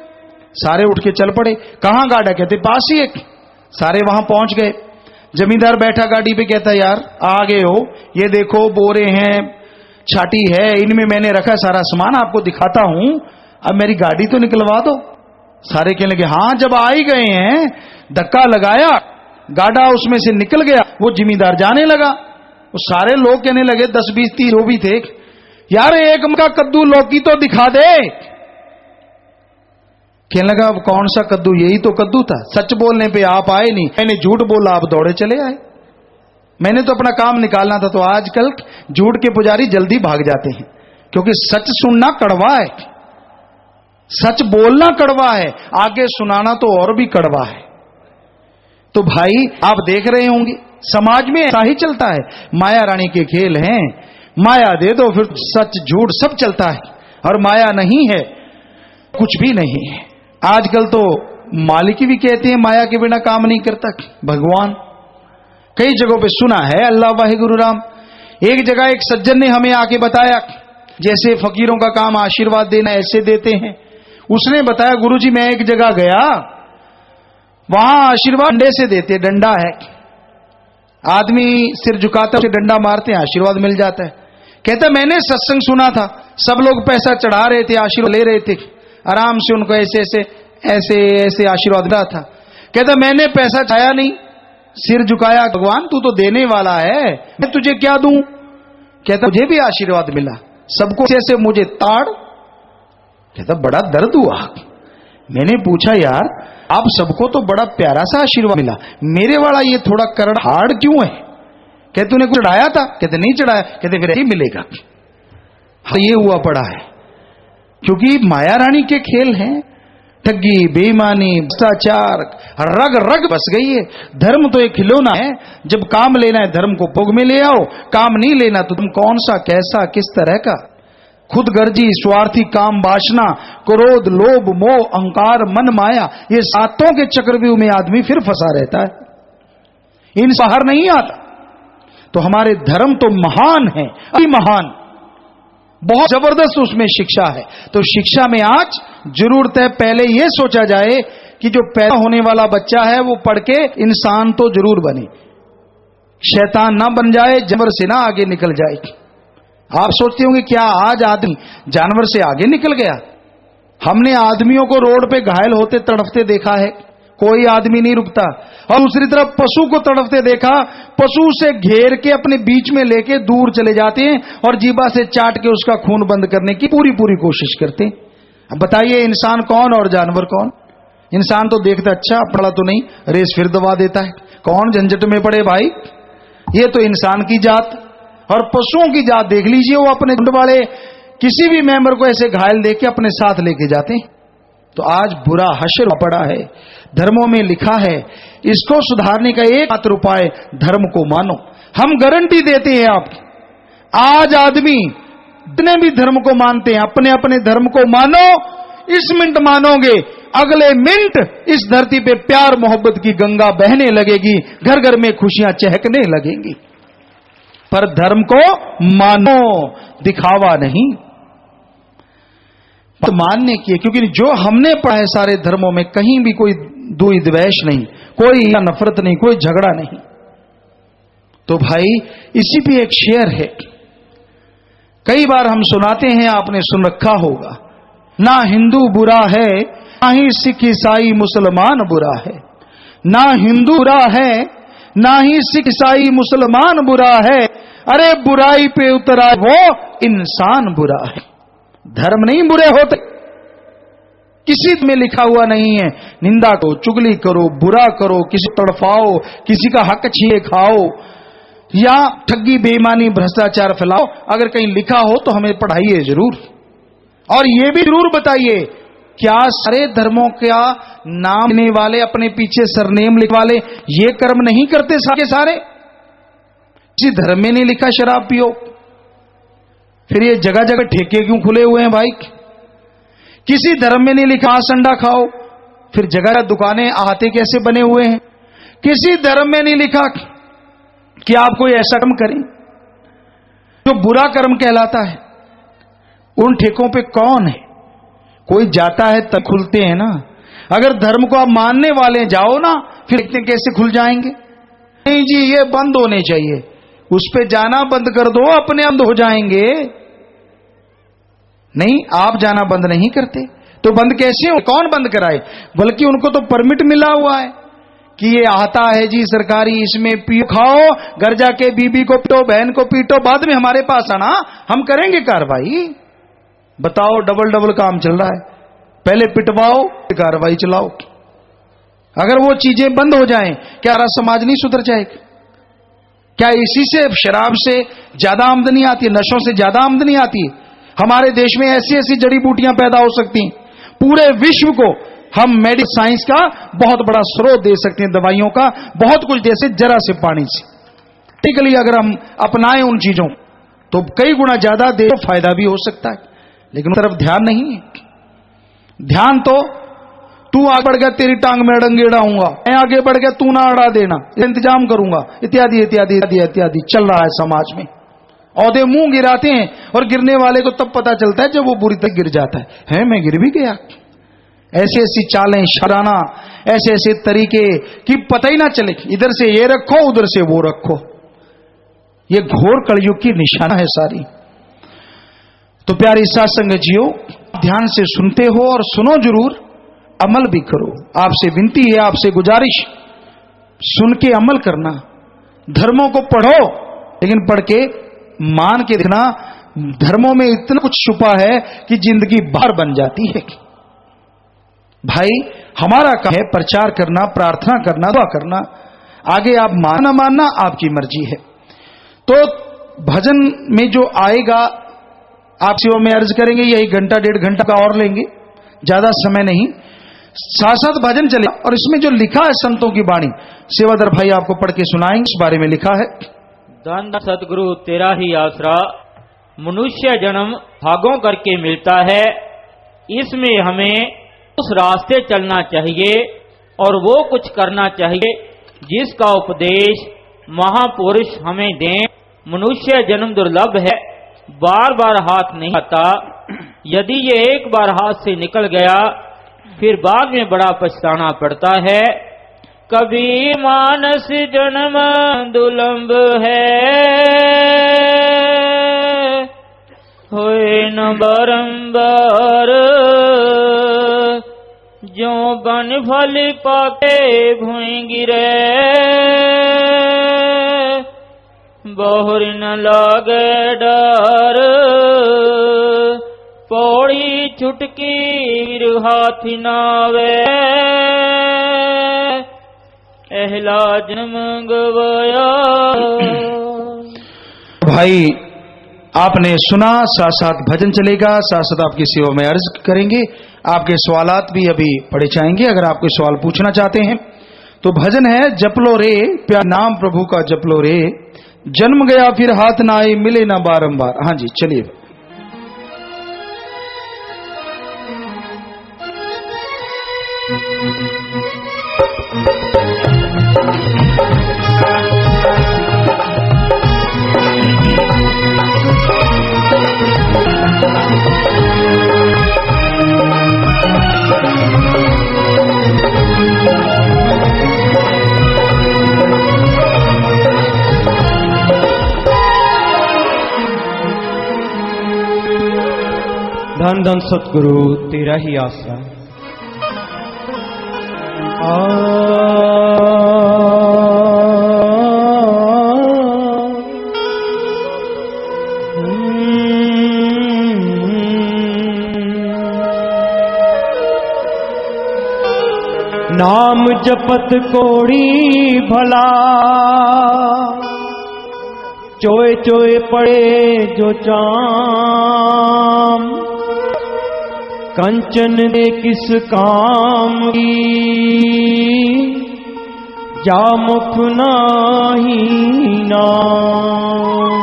सारे उठ के चल पड़े। कहां गाड़ा? कहते पास ही एक। सारे वहां पहुंच गए। जमींदार बैठा गाड़ी पे, कहता यार आ गए हो, ये देखो बोरे हैं, छाटी है, इनमें मैंने रखा सारा सामान, आपको दिखाता हूं, अब मेरी गाड़ी तो निकलवा दो। सारे कहने लगे हाँ, जब आ ही गए हैं, धक्का लगाया, गाड़ा उसमें से निकल गया, वो जिम्मेदार जाने लगा। वो सारे लोग कहने लगे 10 20 30 जो भी थे, यार 1 मन का कद्दू लौकी तो दिखा दे। कहने लगा अब कौन सा कद्दू, यही तो कद्दू था। सच बोलने पे आप आए नहीं, मैंने झूठ बोला, आप दौड़े चले आए। मैंने तो अपना काम निकालना था। तो आजकल झूठ के पुजारी जल्दी भाग जाते हैं, क्योंकि सच सुनना कड़वा है, सच बोलना कड़वा है, आगे सुनाना तो और भी कड़वा है। तो भाई आप देख रहे होंगे समाज में ऐसा ही चलता है, माया रानी के खेल हैं। माया दे दो फिर सच झूठ सब चलता है, और माया नहीं है कुछ भी नहीं है। आजकल तो मालिक भी कहते हैं माया के बिना काम नहीं करता भगवान। कई जगहों पे सुना है अल्लाह वाहिगुरु राम। एक जगह एक सज्जन ने हमें आके बताया, जैसे फकीरों का काम आशीर्वाद देना ऐसे देते हैं। उसने बताया गुरुजी मैं एक जगह गया, वहां आशीर्वाद डंडे से देते, डंडा है, आदमी सिर झुकाता है, डंडा मारते हैं, आशीर्वाद मिल जाता है। कहता मैंने सत्संग सुना था, सब लोग पैसा चढ़ा रहे थे, आशीर्वाद ले रहे थे, आराम से उनको ऐसे ऐसे ऐसे ऐसे आशीर्वाद मिला था। कहता मैंने पैसा चाया नहीं, सिर झुकाया, भगवान तू तो देने वाला है, मैं तुझे क्या दूं। कहता मुझे भी आशीर्वाद मिला, सबको जैसे मुझे ताड़। कहता बड़ा दर्द हुआ। मैंने पूछा यार आप सबको तो बड़ा प्यारा सा आशीर्वाद मिला, मेरे वाला ये थोड़ा करड़ हार्ड क्यों है। कहते तूने कुछ चढ़ाया था। कहते नहीं चढ़ाया। कहते फिर ही मिलेगा। हाँ ये हुआ पड़ा है, क्योंकि माया रानी के खेल हैं। ठगी, बेईमानी, भ्रष्टाचार रग रग बस गई है। धर्म तो एक खिलौना है, जब काम लेना है धर्म को भोग में ले आओ, काम नहीं लेना तो तुम कौन सा कैसा किस तरह का। खुद गर्जी, स्वार्थी, काम वासना, क्रोध, लोभ, मोह, अहंकार, मन, माया, ये सातों के चक्रव्यूह में आदमी फिर फंसा रहता है, इन बाहर नहीं आता। तो हमारे धर्म तो महान है, अति महान, बहुत जबरदस्त उसमें शिक्षा है। तो शिक्षा में आज जरूरत है पहले यह सोचा जाए कि जो पैदा होने वाला बच्चा है वो पढ़ के इंसान तो जरूर बने, शैतान ना बन जाए, जानवर से ना आगे निकल जाए। आप सोचते होंगे क्या आज आदमी जानवर से आगे निकल गया। हमने आदमियों को रोड पे घायल होते तड़पते देखा है, कोई आदमी नहीं रुकता। और दूसरी तरफ पशु को तड़पते देखा, पशु से घेर के अपने बीच में लेके दूर चले जाते हैं और जीभा से चाट के उसका खून बंद करने की पूरी कोशिश करते हैं। अब बताइए इंसान कौन और जानवर कौन। इंसान तो देखता अच्छा पड़ा तो नहीं, रेस फिर दबा देता है, कौन झंझट में पड़े भाई। ये तो इंसान की जात। और पशुओं की जात देख लीजिए, वो अपने झुंड वाले किसी भी मेंबर को ऐसे घायल देके अपने साथ लेके जाते हैं। तो आज बुरा हश्र पड़ा है। धर्मों में लिखा है इसको सुधारने का एकमात्र उपाय धर्म को मानो। हम गारंटी देते हैं आप, आज आदमी जितने भी धर्म को मानते हैं अपने अपने धर्म को मानो, इस मिनट मानोगे अगले मिनट इस धरती पे प्यार मोहब्बत की गंगा बहने लगेगी, घर घर में खुशियां चहकने लगेंगी। पर धर्म को मानो, दिखावा नहीं। तो मानने की, क्योंकि जो हमने पढ़ा है सारे धर्मों में कहीं भी कोई द्वेष द्वेष नहीं, कोई नफरत नहीं, कोई झगड़ा नहीं। तो भाई इसी पे एक शेर है, कई बार हम सुनाते हैं, आपने सुन रखा होगा। ना हिंदू बुरा है, ना ही सिख ईसाई मुसलमान बुरा है। ना हिंदू बुरा है, ना ही सिख ईसाई मुसलमान बुरा है, अरे बुराई पे उतरा वो इंसान बुरा है। धर्म नहीं बुरे होते, किसी में लिखा हुआ नहीं है निंदा करो, चुगली करो, बुरा करो, किसी तड़फाओ, किसी का हक छीने खाओ या ठगी बेईमानी भ्रष्टाचार फैलाओ। अगर कहीं लिखा हो तो हमें पढ़ाइए जरूर, और ये भी जरूर बताइए क्या सारे धर्मों का नाम लेने वाले, अपने पीछे सरनेम लिखने वाले ये कर्म नहीं करते सारे सारे। किसी धर्म में नहीं लिखा शराब पियो, फिर ये जगह जगह ठेके क्यों खुले हुए हैं भाई। किसी धर्म में नहीं लिखा मांस अंडा खाओ, फिर जगह दुकानें अहाते कैसे बने हुए हैं? किसी धर्म में नहीं लिखा कि आप कोई ऐसा कर्म करें जो बुरा कर्म कहलाता है। उन ठेकों पे कौन है? कोई जाता है तब खुलते हैं ना। अगर धर्म को आप मानने वाले जाओ ना, फिर इतने कैसे खुल जाएंगे? नहीं जी, ये बंद होने चाहिए। उस पे जाना बंद कर दो, अपने बंद हो जाएंगे। नहीं, आप जाना बंद नहीं करते तो बंद कैसे हो? कौन बंद कराए? बल्कि उनको तो परमिट मिला हुआ है कि ये आता है जी सरकारी, इसमें पी खाओ, घर जाके बीबी को पीटो, बहन को पीटो, बाद में हमारे पास आना, हम करेंगे कार्रवाई। बताओ, डबल डबल काम चल रहा है। पहले पिटवाओ, कार्रवाई चलाओ। अगर वो चीजें बंद हो जाएं, क्या हमारा समाज नहीं सुधर जाएगा? क्या इसी से, शराब से ज्यादा आमदनी आती है, नशों से ज्यादा आमदनी आती है? हमारे देश में ऐसी ऐसी जड़ी बूटियां पैदा हो सकती हैं, पूरे विश्व को हम मेडिकल साइंस का बहुत बड़ा स्रोत दे सकते हैं, दवाइयों का बहुत कुछ दे सकते, जरा से पानी से। टेक्निकली अगर हम अपनाएं उन चीजों तो कई गुना ज्यादा दे तो फायदा भी हो सकता है, लेकिन उस तरफ ध्यान नहीं है। ध्यान तो तू आगे बढ़ गया तेरी टांग में अड़ंगे अड़ाऊंगा, मैं आगे बढ़ गया तू ना अड़ा देना, इंतजाम करूंगा, इत्यादि इत्यादि इत्यादि चल रहा है समाज में। औदे मुंह गिराते हैं और गिरने वाले को तब पता चलता है जब वो बुरी तरह गिर जाता है मैं गिर भी गया। ऐसी ऐसी चालें शराना, ऐसे ऐसे तरीके कि पता ही ना चले, इधर से ये रखो उधर से वो रखो। ये घोर कलयुग की निशाना है सारी। तो प्यारे सत्संग जियो, ध्यान से सुनते हो और सुनो जरूर, अमल भी करो। आपसे विनती है, आपसे गुजारिश, सुन के अमल करना। धर्मों को पढ़ो, लेकिन पढ़ के मान के देखना, धर्मों में इतना कुछ छुपा है कि जिंदगी बाहर बन जाती है। भाई हमारा काम है प्रचार करना, प्रार्थना करना, दुआ करना। आगे आप मानना मानना आपकी मर्जी है। तो भजन में जो आएगा आप सेवा में अर्ज करेंगे, यही घंटा डेढ़ घंटा का और लेंगे, ज्यादा समय नहीं। साथ साथ भजन चले और इसमें जो लिखा है संतों की वाणी, सेवादार भाई आपको पढ़ के सुनाएंगे। इस बारे में लिखा है, धन सतगुरु तेरा ही आसरा, मनुष्य जन्म भागों करके मिलता है। इसमें हमें उस रास्ते चलना चाहिए और वो कुछ करना चाहिए जिसका उपदेश महापुरुष हमें दें। मनुष्य जन्म दुर्लभ है, बार बार हाथ नहीं आता। यदि ये एक बार हाथ से निकल गया फिर बाद में बड़ा पछताना पड़ता है। कभी मानस जन्म दुर्लभ है, होए न बारंबार। जो बन फल पाके भूई गिरे, बहुर न लागे डर। पौड़ी छुटकी हाथ नावे, एहला जन्म गवाया। भाई आपने सुना, साथ साथ भजन चलेगा, साथ साथ आपकी सेवा में अर्ज करेंगे। आपके सवालात भी अभी पढ़े जाएंगे। अगर आप कोई सवाल पूछना चाहते हैं तो भजन है, जपलो रे प्यार नाम प्रभु का जपलो रे, जन्म गया फिर हाथ ना आए मिले ना बारंबार। हाँ जी, चलिए। धन धन सतगुरु तेरा ही आसरा। नाम जपत कोड़ी भला, चोए चोए पड़े जो चाम। कंचन दे किस काम की, जा मुख नाही नाम।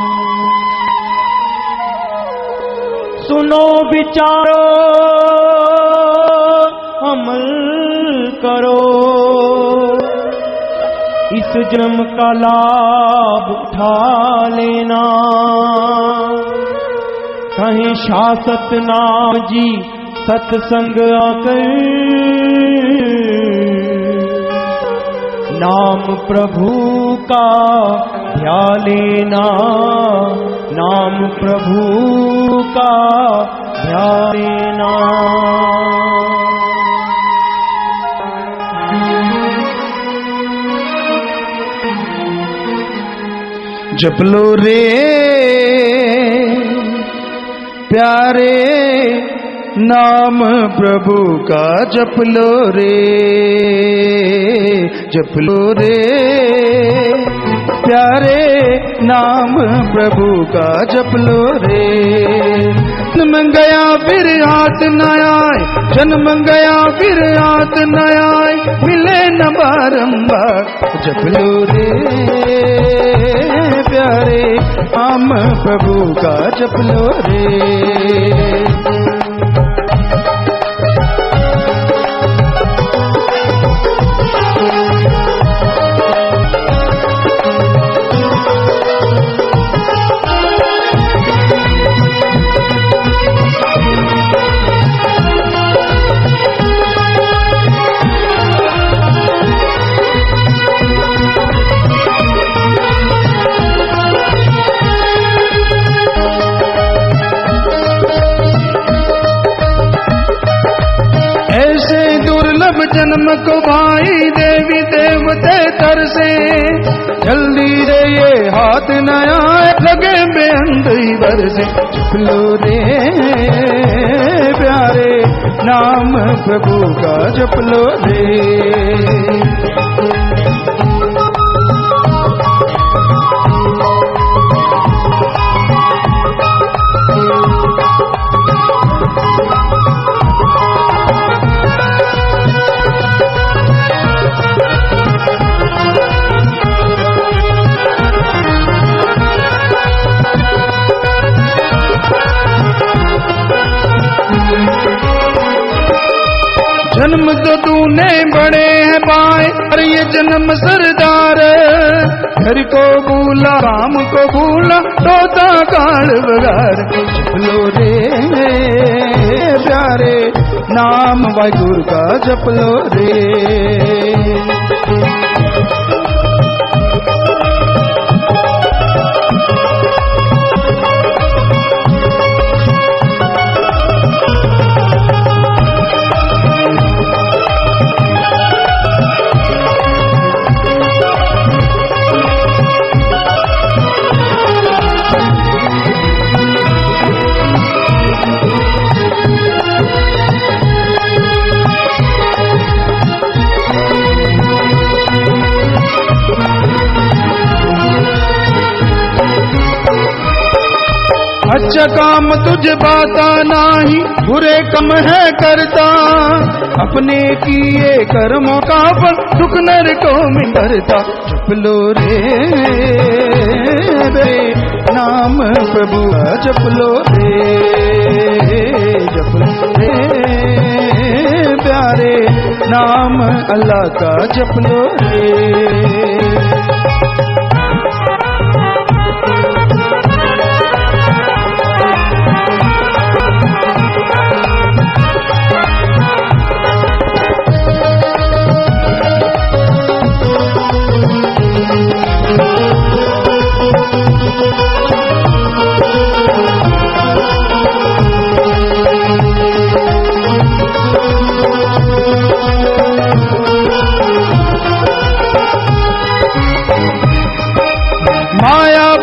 सुनो विचारो अमल करो, इस जन्म का लाभ उठा लेना। कहीं शासत नाम जी सत्संग आकर, नाम प्रभु का ध्यान लेना, नाम प्रभु का ध्यान लेना। जप लो रे प्यारे नाम प्रभु का, जप लो रे, जप लो रे प्यारे नाम प्रभु का, जप लो रे। जन्म गया फिर हाथ न आए, जन्म गया फिर हाथ न आए, मिले न बारंबार, जप लो रे प्यारे नाम प्रभु का, जप लो रे। जन्म को भाई देवी देवते तरसे, जल्दी रे ये हाथ न आए, लगे बेअंधी बरसे, जप लो रे प्यारे नाम प्रभु का, जप लो रे। जन्म तो तूने बड़े हैं पाए, और ये जन्म सरदार, घर को भूला राम को भूला, तोता काल बगार, जप लो रे प्यारे नाम वाहिगुरु का, जप लो रे। अच्छा काम तुझे बाता नाही, बुरे कम है करता, अपने किए कर्मों का फल दुख नर को मिलता, जप लो रे नाम प्रभु का, जप लो रे, जप लो रे प्यारे नाम अल्लाह का, जप लो रे।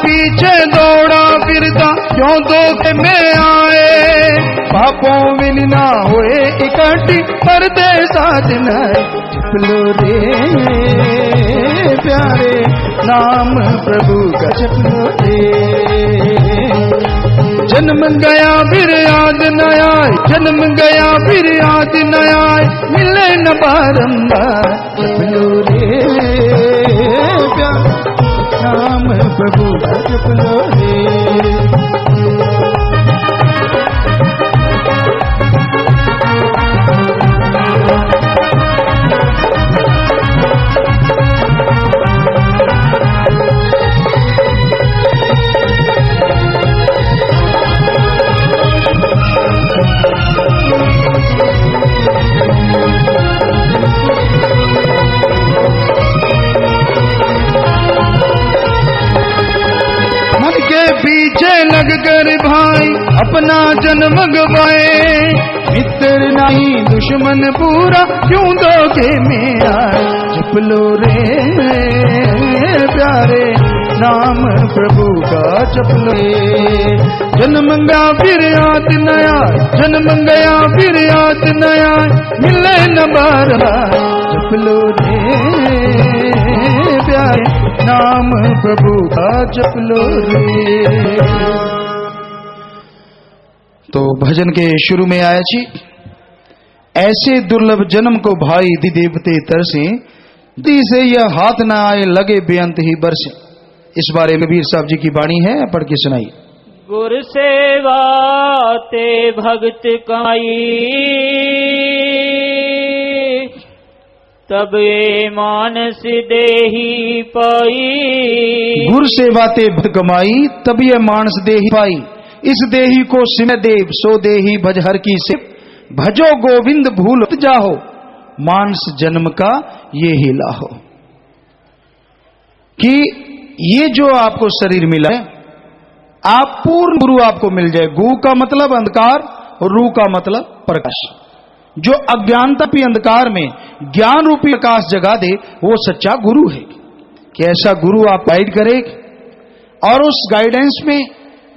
पीछे दौड़ा फिरता क्यों धोखे में आए, पापों में ना हुए इकट्ठी पर्दे साथ नाए, जप लो रे प्यारे नाम प्रभु का, जप लो रे। जन्म गया फिर याद न आए, जन्म गया फिर याद न आए, मिले न बारंबार, जप लो रे प्यारे नाम प्रभु का, जप लो रे। ना जन्म गवाए, मित्र नहीं दुश्मन पूरा, क्यों धोखे में आए। जप लो रे प्यारे नाम प्रभु का, जप लो रे। जन्म गया फिर याद नया, जन्म गया फिर याद नया, मिले न बार बार। जप लो रे प्यारे नाम प्रभु का, जप लो रे। तो भजन के शुरू में आया जी, ऐसे दुर्लभ जन्म को भाई दि देवते तरसे, दी से यह हाथ न आए लगे बेअंत ही बरसे। इस बारे में वीर साहब जी की वाणी है, पढ़ के सुनाई। गुर सेवा ते भगत कमाई, तब ये मानस देही पाई। गुर सेवा ते भगत कमाई, तब ये मानस देही पाई। इस देही को सिमय देव, सो देही भज हर की से। भजो गोविंद भूल जाहो, मानस जन्म का ये ही लाहो। कि ये जो आपको शरीर मिला है, आप पूर्ण गुरु आपको मिल जाए। गु का मतलब अंधकार और रू का मतलब प्रकाश। जो अज्ञानता भी अंधकार में ज्ञान रूपी प्रकाश जगा दे, वो सच्चा गुरु है। कि ऐसा गुरु आप गाइड करे और उस गाइडेंस में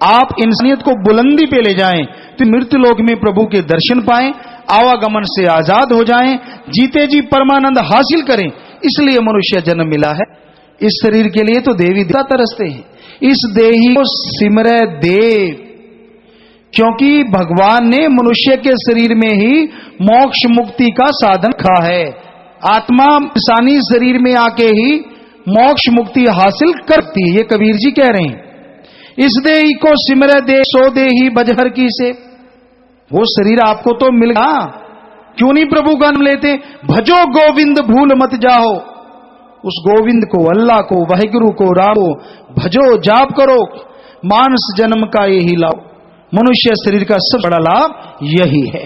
आप इंसानियत को बुलंदी पे ले जाएं, तो मृत्यु लोक में प्रभु के दर्शन पाएं, आवागमन से आजाद हो जाएं, जीते जी परमानंद हासिल करें। इसलिए मनुष्य जन्म मिला है। इस शरीर के लिए तो देवी देवता तरसते हैं। इस देही को सिमरे देव, क्योंकि भगवान ने मनुष्य के शरीर में ही मोक्ष मुक्ति का साधन रखा है। आत्मा इंसानी शरीर में आके ही मोक्ष मुक्ति हासिल करती है, ये कबीर जी कह रहे हैं। इस देही को सिमरे दे, सो देही बजहर की से। वो शरीर आपको तो मिल गया, क्यों नहीं प्रभु का नाम लेते। भजो गोविंद भूल मत जाओ, उस गोविंद को, अल्लाह को, वाहिगुरु को, राम को भजो, जाप करो। मानस जन्म का यही लाभ, मनुष्य शरीर का सबसे बड़ा लाभ यही है।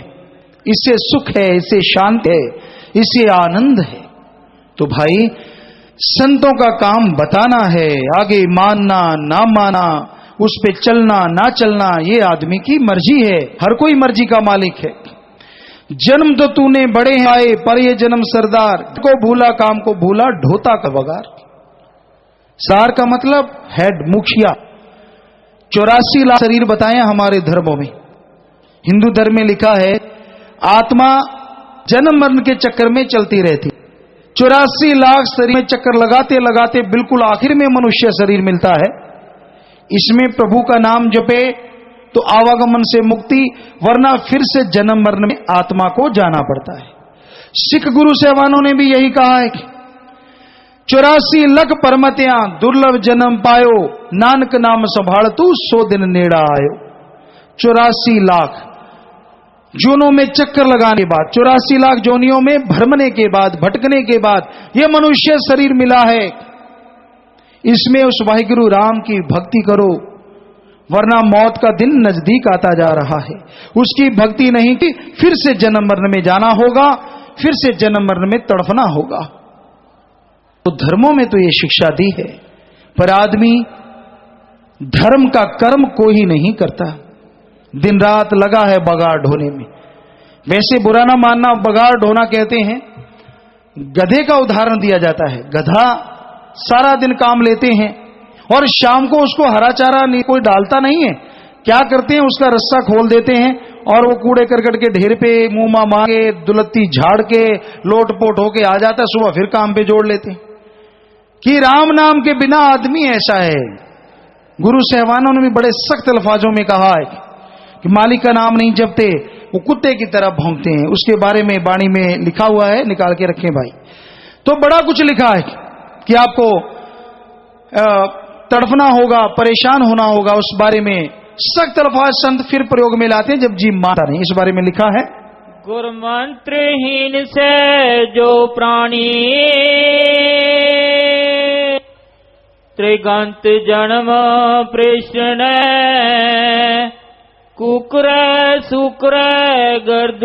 इससे सुख है, इससे शांति है, इससे आनंद है। तो भाई संतों का काम बताना है, आगे मानना ना माना, उस पे चलना ना चलना, ये आदमी की मर्जी है। हर कोई मर्जी का मालिक है। जन्म तो तूने बड़े आए, पर ये जन्म सरदार को भूला, काम को भूला, ढोता का बगार। सार का मतलब हेड, मुखिया। 84 लाख शरीर बताए हमारे धर्मों में। हिंदू धर्म में लिखा है आत्मा जन्म मरण के चक्कर में चलती रहती। 84 लाख शरीर में चक्कर लगाते लगाते बिल्कुल आखिर में मनुष्य शरीर मिलता है। इसमें प्रभु का नाम जपे तो आवागमन से मुक्ति, वरना फिर से जन्म मरण में आत्मा को जाना पड़ता है। सिख गुरु साहबानों ने भी यही कहा है कि 84 लख परमतियां दुर्लभ जन्म पायो, नानक नाम संभाल तू 100 दिन नेड़ा आयो। 84 लाख जोनों में चक्कर लगाने के बाद, 84 लाख जोनियों में भ्रमने के बाद, भटकने के बाद यह मनुष्य शरीर मिला है। इसमें उस वाहिगुरु राम की भक्ति करो, वरना मौत का दिन नजदीक आता जा रहा है। उसकी भक्ति नहीं की फिर से जन्म मरण में जाना होगा, फिर से जन्म मरण में तड़फना होगा। तो धर्मों में तो ये शिक्षा दी है, पर आदमी धर्म का कर्म कोई ही नहीं करता, दिन रात लगा है बगाड़ ढोने में। वैसे बुरा ना मानना, बगाड़ ढोना कहते हैं। गधे का उदाहरण दिया जाता है। गधा सारा दिन काम लेते हैं और शाम को उसको हरा चारा कोई डालता नहीं है। क्या करते हैं, उसका रस्सा खोल देते हैं और वो कूड़े करकट के ढेर पे मुंह मार के, दुलत्ती झाड़ के, लोटपोट होके आ जाता है। सुबह फिर काम पे जोड़ लेते हैं। कि राम नाम के बिना आदमी ऐसा है। गुरु साहबानों ने भी बड़े सख्त अल्फाजों में कहा है कि मालिक का नाम नहीं जपते वो कुत्ते की तरह भौंकते हैं। उसके बारे में वाणी में लिखा हुआ है, निकाल के रखें भाई। तो बड़ा कुछ लिखा है कि आपको तड़फना होगा, परेशान होना होगा। उस बारे में सख्त अल्फाज संत फिर प्रयोग में लाते हैं जब जीव मानता नहीं। इस बारे में लिखा है, गुरु मंत्रहीन से जो प्राणी त्रिगंत जन्म प्रश्न कुकर सुकर गर्द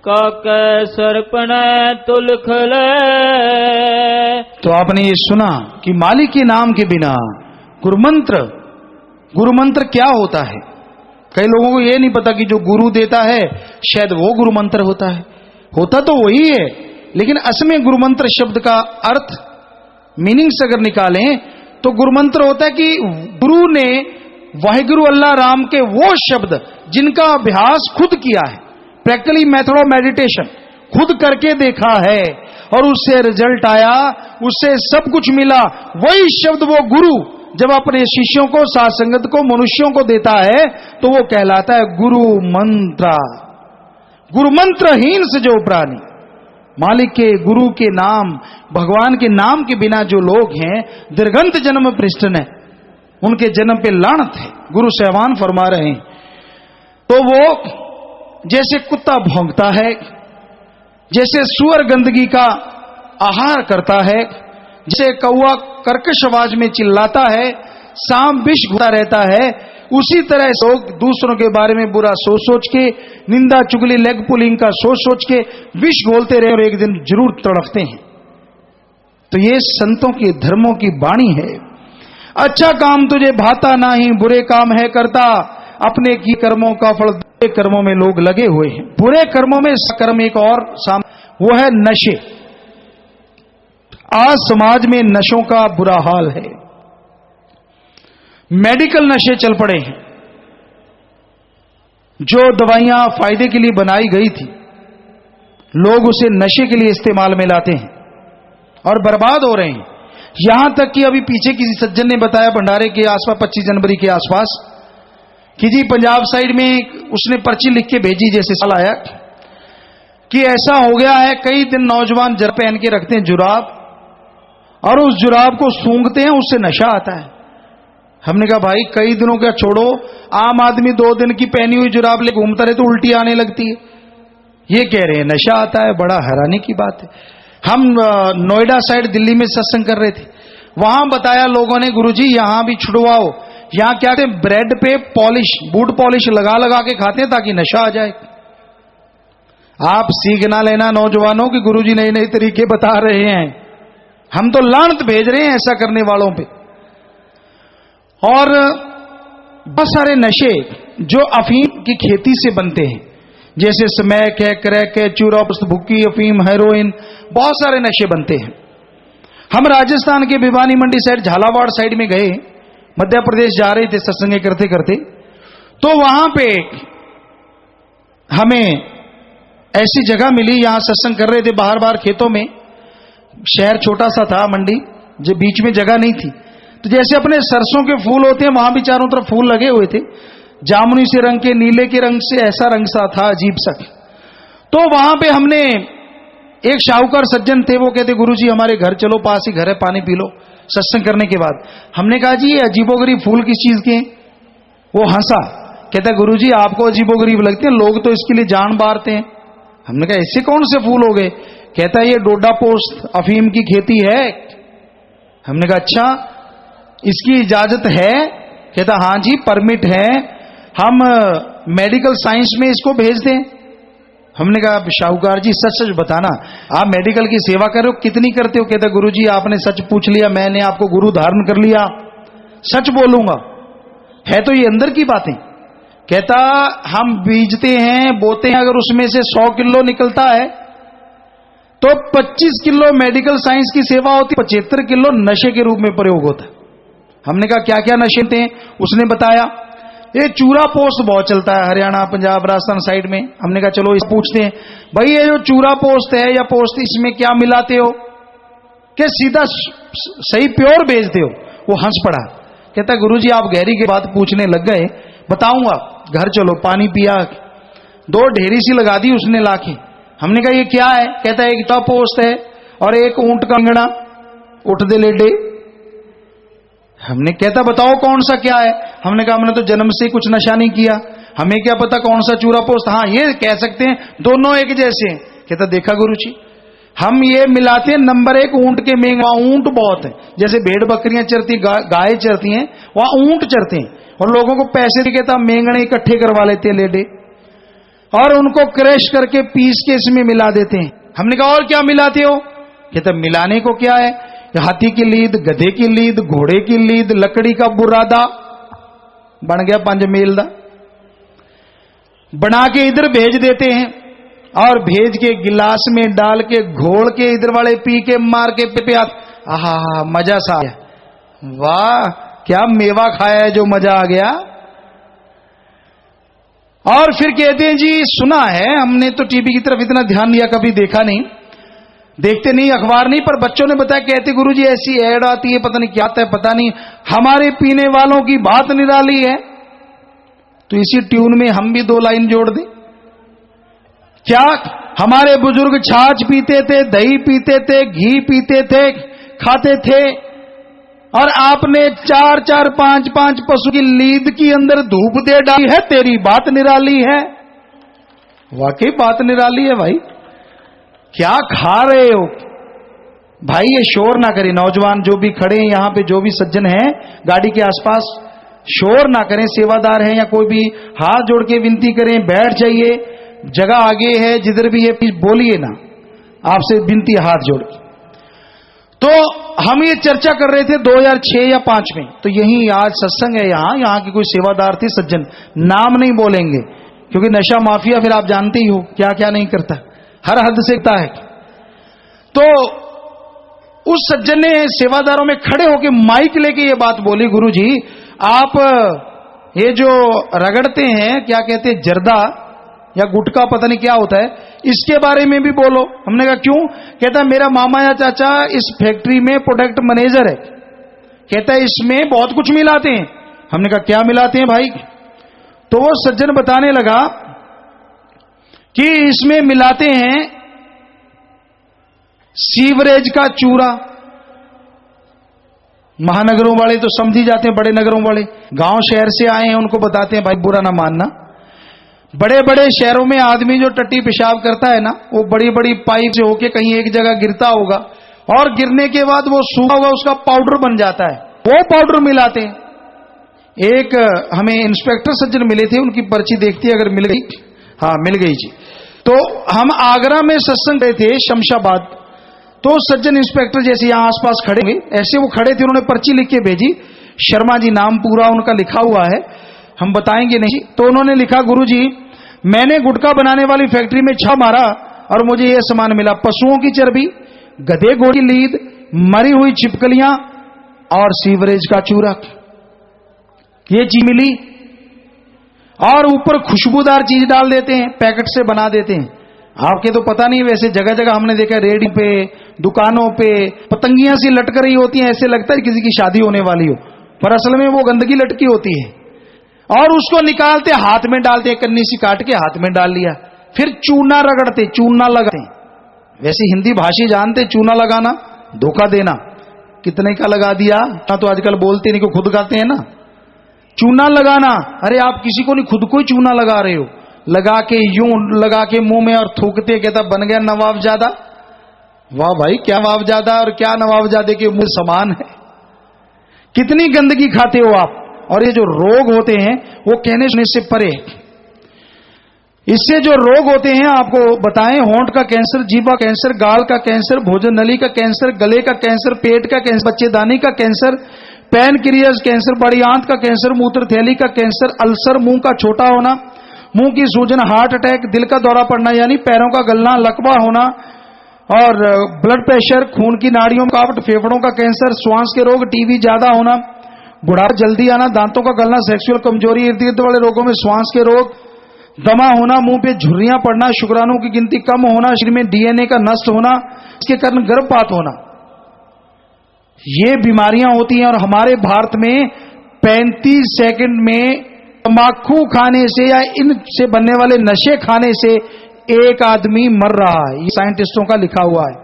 काक सर्पण तुलखल। तो आपने ये सुना कि मालिक के नाम के बिना गुरुमंत्र गुरु मंत्र क्या होता है? कई लोगों को यह नहीं पता कि जो गुरु देता है शायद वो गुरु मंत्र होता है। होता तो वही है, लेकिन असल में गुरु मंत्र शब्द का अर्थ, मीनिंग्स अगर निकालें तो गुरु मंत्र होता है कि गुरु ने वाहिगुरु अल्लाह राम के वो शब्द जिनका अभ्यास खुद किया है, प्रैक्टिकली मेथड ऑफ मेडिटेशन खुद करके देखा है और उससे रिजल्ट आया, उससे सब कुछ मिला, वही शब्द वो गुरु जब अपने शिष्यों को, साथ संगत को, मनुष्यों को देता है तो वो कहलाता है गुरु मंत्र। गुरु मंत्रहीन से जो प्राणी, मालिक के, गुरु के नाम, भगवान के नाम के बिना जो लोग हैं दीर्घंत जन्म पृष्ठन है, उनके जन्म पे लानत है। गुरु सहवान फरमा रहे हैं। तो वो जैसे कुत्ता भौंकता है, जैसे सुअर गंदगी का आहार करता है, जैसे कौवा कर्कश आवाज में चिल्लाता है, सांप विष घोटा रहता है, उसी तरह लोग दूसरों के बारे में बुरा सोच सोच के, निंदा चुगली लेग पुलिंग का सोच सोच के विष घोलते रहे और एक दिन जरूर तड़पते हैं। तो ये संतों की, धर्मों की वाणी है। अच्छा काम तुझे भाता नहीं, बुरे काम है करता, अपने की कर्मों का फल बुरे कर्मों में लोग लगे हुए हैं। बुरे कर्मों में कर्म एक और वो है नशे। आज समाज में नशों का बुरा हाल है। मेडिकल नशे चल पड़े हैं। जो दवाइयां फायदे के लिए बनाई गई थी, लोग उसे नशे के लिए इस्तेमाल में लाते हैं और बर्बाद हो रहे हैं। यहां तक कि अभी पीछे किसी सज्जन ने बताया भंडारे के आसपास, 25 जनवरी के आसपास, कि जी पंजाब साइड में उसने पर्ची लिख के भेजी, जैसे साल आया कि ऐसा हो गया है, कई दिन नौजवान जर पहन के रखते हैं जुराब और उस जुराब को सूंघते हैं, उससे नशा आता है। हमने कहा भाई कई दिनों का छोड़ो, आम आदमी 2 दिन की पहनी हुई जुराब ले घूमता रहे तो उल्टी आने लगती है। ये कह रहे हैं नशा आता है, बड़ा हैरानी की बात है। हम नोएडा साइड दिल्ली में सत्संग कर रहे थे, वहां बताया लोगों ने, गुरुजी यहां भी छुड़वाओ। यहां क्या कहते हैं, ब्रेड पे पॉलिश, बूट पॉलिश लगा लगा के खाते हैं ताकि नशा आ जाए। आप सीख ना लेना नौजवानों कि गुरुजी नए नए तरीके बता रहे हैं। हम तो लानत भेज रहे हैं ऐसा करने वालों पे। और बहुत सारे नशे जो अफीम की खेती से बनते हैं, जैसे स्मैक है, क्रैक है, चूरा, भुक्की, अफीम, हेरोइन, बहुत सारे नशे बनते हैं। हम राजस्थान के भिवानी मंडी साइड, झालावाड़ साइड में गए, मध्य प्रदेश जा रहे थे सत्संग करते करते, तो वहां पे हमें ऐसी जगह मिली, यहां सत्संग कर रहे थे बाहर बाहर खेतों में। शहर छोटा सा था, मंडी, जो बीच में जगह नहीं थी। तो जैसे अपने सरसों के फूल होते हैं, वहां भी चारों तरफ फूल लगे हुए थे, जामुनी से रंग के, नीले के रंग से, ऐसा रंग सा था अजीब सा। तो वहां पे हमने, एक शाहूकार सज्जन थे, वो कहते गुरुजी हमारे घर चलो, पास ही घर है, पानी पी लो सत्संग करने के बाद। हमने कहा जी ये अजीबोगरीब फूल किस चीज के हैं? वो हंसा, कहता गुरुजी आपको अजीबोगरीब लगते हैं, लोग तो इसके लिए जान बारते हैं। हमने कहा ऐसे कौन से फूल हो गए? कहता ये डोडा पोस्ट अफीम की खेती है। हमने कहा अच्छा, इसकी इजाजत है? कहता हां जी परमिट है, हम मेडिकल साइंस में इसको भेज दें। हमने कहा शाहूकार जी सच सच बताना, आप मेडिकल की सेवा कर रहे हो, कितनी करते हो? कहता गुरुजी आपने सच पूछ लिया, मैंने आपको गुरु धारण कर लिया, सच बोलूंगा, है तो ये अंदर की बातें। कहता हम बीजते हैं, बोते हैं, अगर उसमें से 100 किलो निकलता है तो 25 किलो मेडिकल साइंस की सेवा होती, 75 किलो नशे के रूप में प्रयोग होता है। हमने कहा क्या क्या नशे थे? उसने बताया ये चूरा पोस्ट बहुत चलता है हरियाणा, पंजाब, राजस्थान साइड में। हमने कहा चलो इस पूछते हैं, भाई ये जो चूरा पोस्ट है या पोस्ट, इसमें क्या मिलाते हो? क्या सीधा सही प्योर बेचते हो? वो हंस पड़ा, कहता गुरुजी आप गहरी की बात पूछने लग गए, बताऊंगा, घर चलो। पानी पिया, 2 ढेरी सी लगा दी उसने लाके। हमने कहा ये क्या है? कहता है एक चूरा पोस्ट है और एक ऊंट का अंगड़ा, उठ दे लेडे। हमने कहता बताओ कौन सा क्या है? हमने कहा हमने तो जन्म से कुछ नशा नहीं किया, हमें क्या पता कौन सा चूरा पोस्ट। हाँ ये कह सकते हैं दोनों एक जैसे हैं। कहता देखा गुरुजी, हम ये मिलाते हैं नंबर 1 ऊंट के मेंग, वहां ऊंट बहुत है, जैसे भेड़ बकरियां चरती, गाय चरती हैं, वहां ऊंट चरते हैं, और लोगों को पैसे दे कहता मेंगने इकट्ठे करवा लेते हैं लेडे, और उनको क्रैश करके पीस के इसमें मिला देते हैं। हमने कहा और क्या मिलाते हो? कहता मिलाने को क्या है, हाथी की लीद, गधे की लीद, घोड़े की लीद, लकड़ी का बुरादा, बन गया 5 मील दा। बना के इधर भेज देते हैं और भेज के गिलास में डाल के घोल के इधर वाले पी के मार के पिया। आहा मजा सा आया, वाह क्या मेवा खाया है जो मजा आ गया। और फिर कहते हैं जी सुना है, हमने तो टीवी की तरफ इतना ध्यान दिया कभी देखा नहीं, देखते नहीं, अखबार नहीं, पर बच्चों ने बताया, कहते गुरुजी ऐसी ऐड आती है, पता नहीं क्या आता है, पता नहीं, हमारे पीने वालों की बात निराली है। तो इसी ट्यून में हम भी 2 लाइन जोड़ दें क्या? हमारे बुजुर्ग छाछ पीते थे, दही पीते थे, घी पीते थे, खाते थे, और आपने 4-4, 5-5 पशु की लीद की अंदर धूप दे डाली है, तेरी बात निराली है। वाकई बात निराली है भाई, क्या खा रहे हो भाई? ये शोर ना करें, नौजवान जो भी खड़े हैं यहां पे, जो भी सज्जन हैं गाड़ी के आसपास, शोर ना करें, सेवादार हैं या कोई भी, हाथ जोड़ के विनती करें, बैठ जाइए, जगह आगे है, जिधर भी है बोलिए ना, आपसे विनती हाथ जोड़ के। तो हम ये चर्चा कर रहे थे 2006 या 5 में, तो यही आज सत्संग है, यहां की कोई सेवादार थे सज्जन, नाम नहीं बोलेंगे क्योंकि नशा माफिया फिर आप जानते ही हो क्या क्या नहीं करता, हर हद से करता है। तो उस सज्जन ने सेवादारों में खड़े होकर माइक लेके ये बात बोली, गुरुजी आप ये जो रगड़ते हैं, क्या कहते हैं, जर्दा या गुटखा, पता नहीं क्या होता है, इसके बारे में भी बोलो। हमने कहा क्यों? कहता मेरा मामा या चाचा इस फैक्ट्री में प्रोडक्ट मैनेजर है, कहता है इसमें बहुत कुछ मिलाते हैं। हमने कहा क्या मिलाते हैं भाई? तो वो सज्जन बताने लगा कि इसमें मिलाते हैं सीवरेज का चूरा। महानगरों वाले तो समझी जाते हैं, बड़े नगरों वाले, गांव शहर से आए हैं उनको बताते हैं भाई, बुरा ना मानना। बड़े बड़े शहरों में आदमी जो टट्टी पेशाब करता है ना, वो बड़ी बड़ी पाइप से होके कहीं एक जगह गिरता होगा, और गिरने के बाद वो सूखा होगा, उसका पाउडर बन जाता है, वो पाउडर मिलाते हैं। एक हमें इंस्पेक्टर सज्जन मिले थे, उनकी पर्ची देखती है अगर मिल गई, हाँ मिल गई जी। तो हम आगरा में सत्संग गए थे, शमशाबाद, तो सज्जन इंस्पेक्टर जैसे यहां आसपास खड़े हुए, ऐसे वो खड़े थे, उन्होंने पर्ची लिख के भेजी, शर्मा जी नाम पूरा उनका लिखा हुआ है, हम बताएंगे नहीं। तो उन्होंने लिखा, गुरुजी मैंने गुटखा बनाने वाली फैक्ट्री में छापा मारा और मुझे यह सामान मिला, पशुओं की चर्बी, गधे घोड़े की लीद, मरी हुई छिपकलियां और सीवरेज का चूरा, ये चीज मिली। और ऊपर खुशबूदार चीज डाल देते हैं, पैकेट से बना देते हैं। आपके तो पता नहीं, वैसे जगह जगह हमने देखा, रेडी पे, दुकानों पे पतंगियां सी लटक रही होती हैं, ऐसे लगता है किसी की शादी होने वाली हो, पर असल में वो गंदगी लटकी होती है। और उसको निकालते हाथ में डालते, कन्नी सी काट के हाथ में डाल लिया, फिर चूना रगड़ते, चूना लगाते। वैसे हिंदी भाषी जानते चूना लगाना, धोखा देना, कितने का लगा दिया, तो आजकल बोलते नहीं, को खुद गाते हैं ना चूना लगाना। अरे आप किसी को नहीं, खुद को ही चूना लगा रहे हो, लगा के यूं लगा के मुंह में और थूकते, कहता बन गया नवाबजादा। वाह भाई, क्या नवाबजादा और क्या नवाबजादे के मुंह समान है, कितनी गंदगी खाते हो आप। और ये जो रोग होते हैं वो कहने सुनने से परे, इससे जो रोग होते हैं आपको बताएं, होंठ का कैंसर, जीवा कैंसर, गाल का कैंसर, भोजन नली का कैंसर, गले का कैंसर, पेट का कैंसर, बच्चेदानी का कैंसर, पैनक्रियाज कैंसर, बड़ी आंत का कैंसर, मूत्र थैली का कैंसर, अल्सर, मुंह का छोटा होना, मुंह की सूजन, हार्ट अटैक, दिल का दौरा पड़ना यानी पैरों का गलना, लकवा होना, और ब्लड प्रेशर, खून की नाड़ियों में रुकावट, फेफड़ों का कैंसर, श्वास के रोग, टीबी ज्यादा होना, बुढ़ापा जल्दी आना, दांतों का गलना, सेक्सुअल कमजोरी, इर्द गिर्द वाले रोगों में श्वास के रोग, दमा होना, मुंह पे झुर्रियां पड़ना, शुक्राणुओं की गिनती कम होना, शरीर में डीएनए का नष्ट होना, इसके कारण गर्भपात होना, ये बीमारियां होती हैं। और हमारे भारत में 35 सेकंड में तंबाकू खाने से या इनसे बनने वाले नशे खाने से एक आदमी मर रहा है, ये साइंटिस्टों का लिखा हुआ है,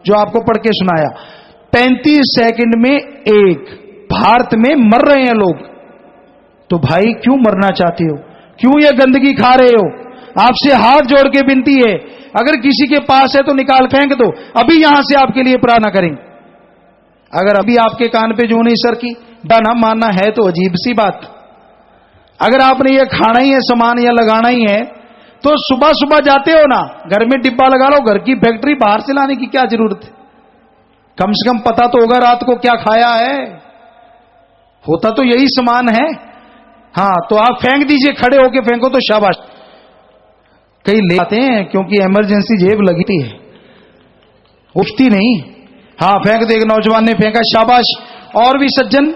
जो आपको पढ़ के सुनाया। 35 सेकंड में एक भारत में मर रहे हैं लोग। तो भाई क्यों मरना चाहते हो, क्यों ये गंदगी खा रहे हो? आपसे हाथ जोड़ के विनती है, अगर किसी के पास है तो निकाल फेंक दो, अभी यहां से आपके लिए प्रार्थना करें। अगर अभी आपके कान पे जूं नहीं सर की ना मानना है तो अजीब सी बात। अगर आपने ये खाना ही है सामान या लगाना ही है तो सुबह सुबह जाते हो ना, घर में डिब्बा लगा लो, घर की फैक्ट्री बाहर से लाने की क्या जरूरत है? कम से कम पता तो होगा रात को क्या खाया है, होता तो यही सामान है। हाँ, तो आप फेंक दीजिए, खड़े होके फेंको तो शाबाश। कई ले आते हैं क्योंकि इमरजेंसी जेब लगती है, उठती नहीं। हाँ, फेंक दे, एक नौजवान ने फेंका, शाबाश। और भी सज्जन,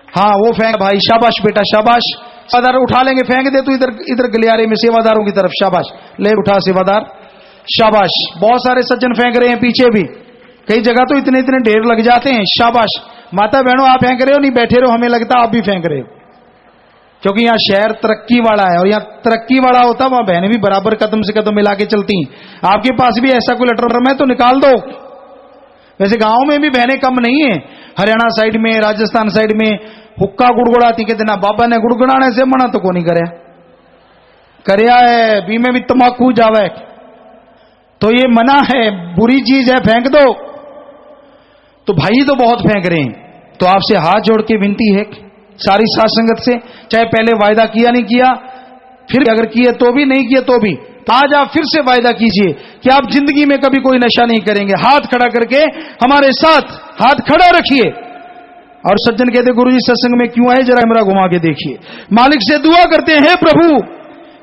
हाँ वो फेंक भाई, शाबाश बेटा शाबाश। सेवादार उठा लेंगे, फेंक दे तू इधर इधर गलियारे में सेवादारों की तरफ, शाबाश, ले उठा सेवादार, शाबाश। बहुत सारे सज्जन फेंक रहे हैं पीछे भी, कई जगह तो इतने इतने ढेर लग जाते हैं, शाबाश। माता बहनों आप फेंक रहे हो, नहीं बैठे रहो, हमें लगता आप भी फेंक रहे हो, क्योंकि यहाँ शहर तरक्की वाला है, और यहाँ तरक्की वाला होता वहां बहनें भी बराबर कदम से कदम मिला के चलती हैं। आपके पास भी ऐसा कोई लेटर है तो निकाल दो। वैसे गांव में भी बहनें कम नहीं है, हरियाणा साइड में, राजस्थान साइड में हुक्का गुड़गुड़ाती, कहते ना बाबा ने गुड़गुड़ाने से मना तो को नहीं करया है, बी में भी तमाकू जावे, तो ये मना है, बुरी चीज है, फेंक दो। तो भाई तो बहुत फेंक रहे हैं, तो आपसे हाथ जोड़ के विनती है सारी साथ संगत से, चाहे पहले वायदा किया नहीं किया, फिर अगर किए तो भी, नहीं किए तो भी, तो आज आप फिर से वायदा कीजिए कि आप जिंदगी में कभी कोई नशा नहीं करेंगे। हाथ खड़ा करके हमारे साथ हाथ खड़ा रखिए। और सज्जन कहते गुरुजी सत्संग में क्यों आए, जरा कैमरा घुमा के देखिए। मालिक से दुआ करते हैं, प्रभु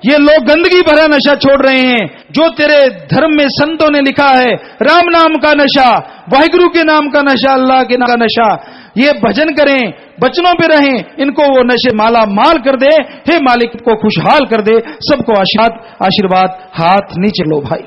ये लोग गंदगी भरा नशा छोड़ रहे हैं, जो तेरे धर्म में संतों ने लिखा है, राम नाम का नशा, वाहिगुरु के नाम का नशा, अल्लाह के नाम का नशा, ये भजन करें, बचनों पे रहें, इनको वो नशे माला माल कर दे। हे मालिक को खुशहाल कर दे, सबको आशीर्वाद। हाथ नीचे लो भाई।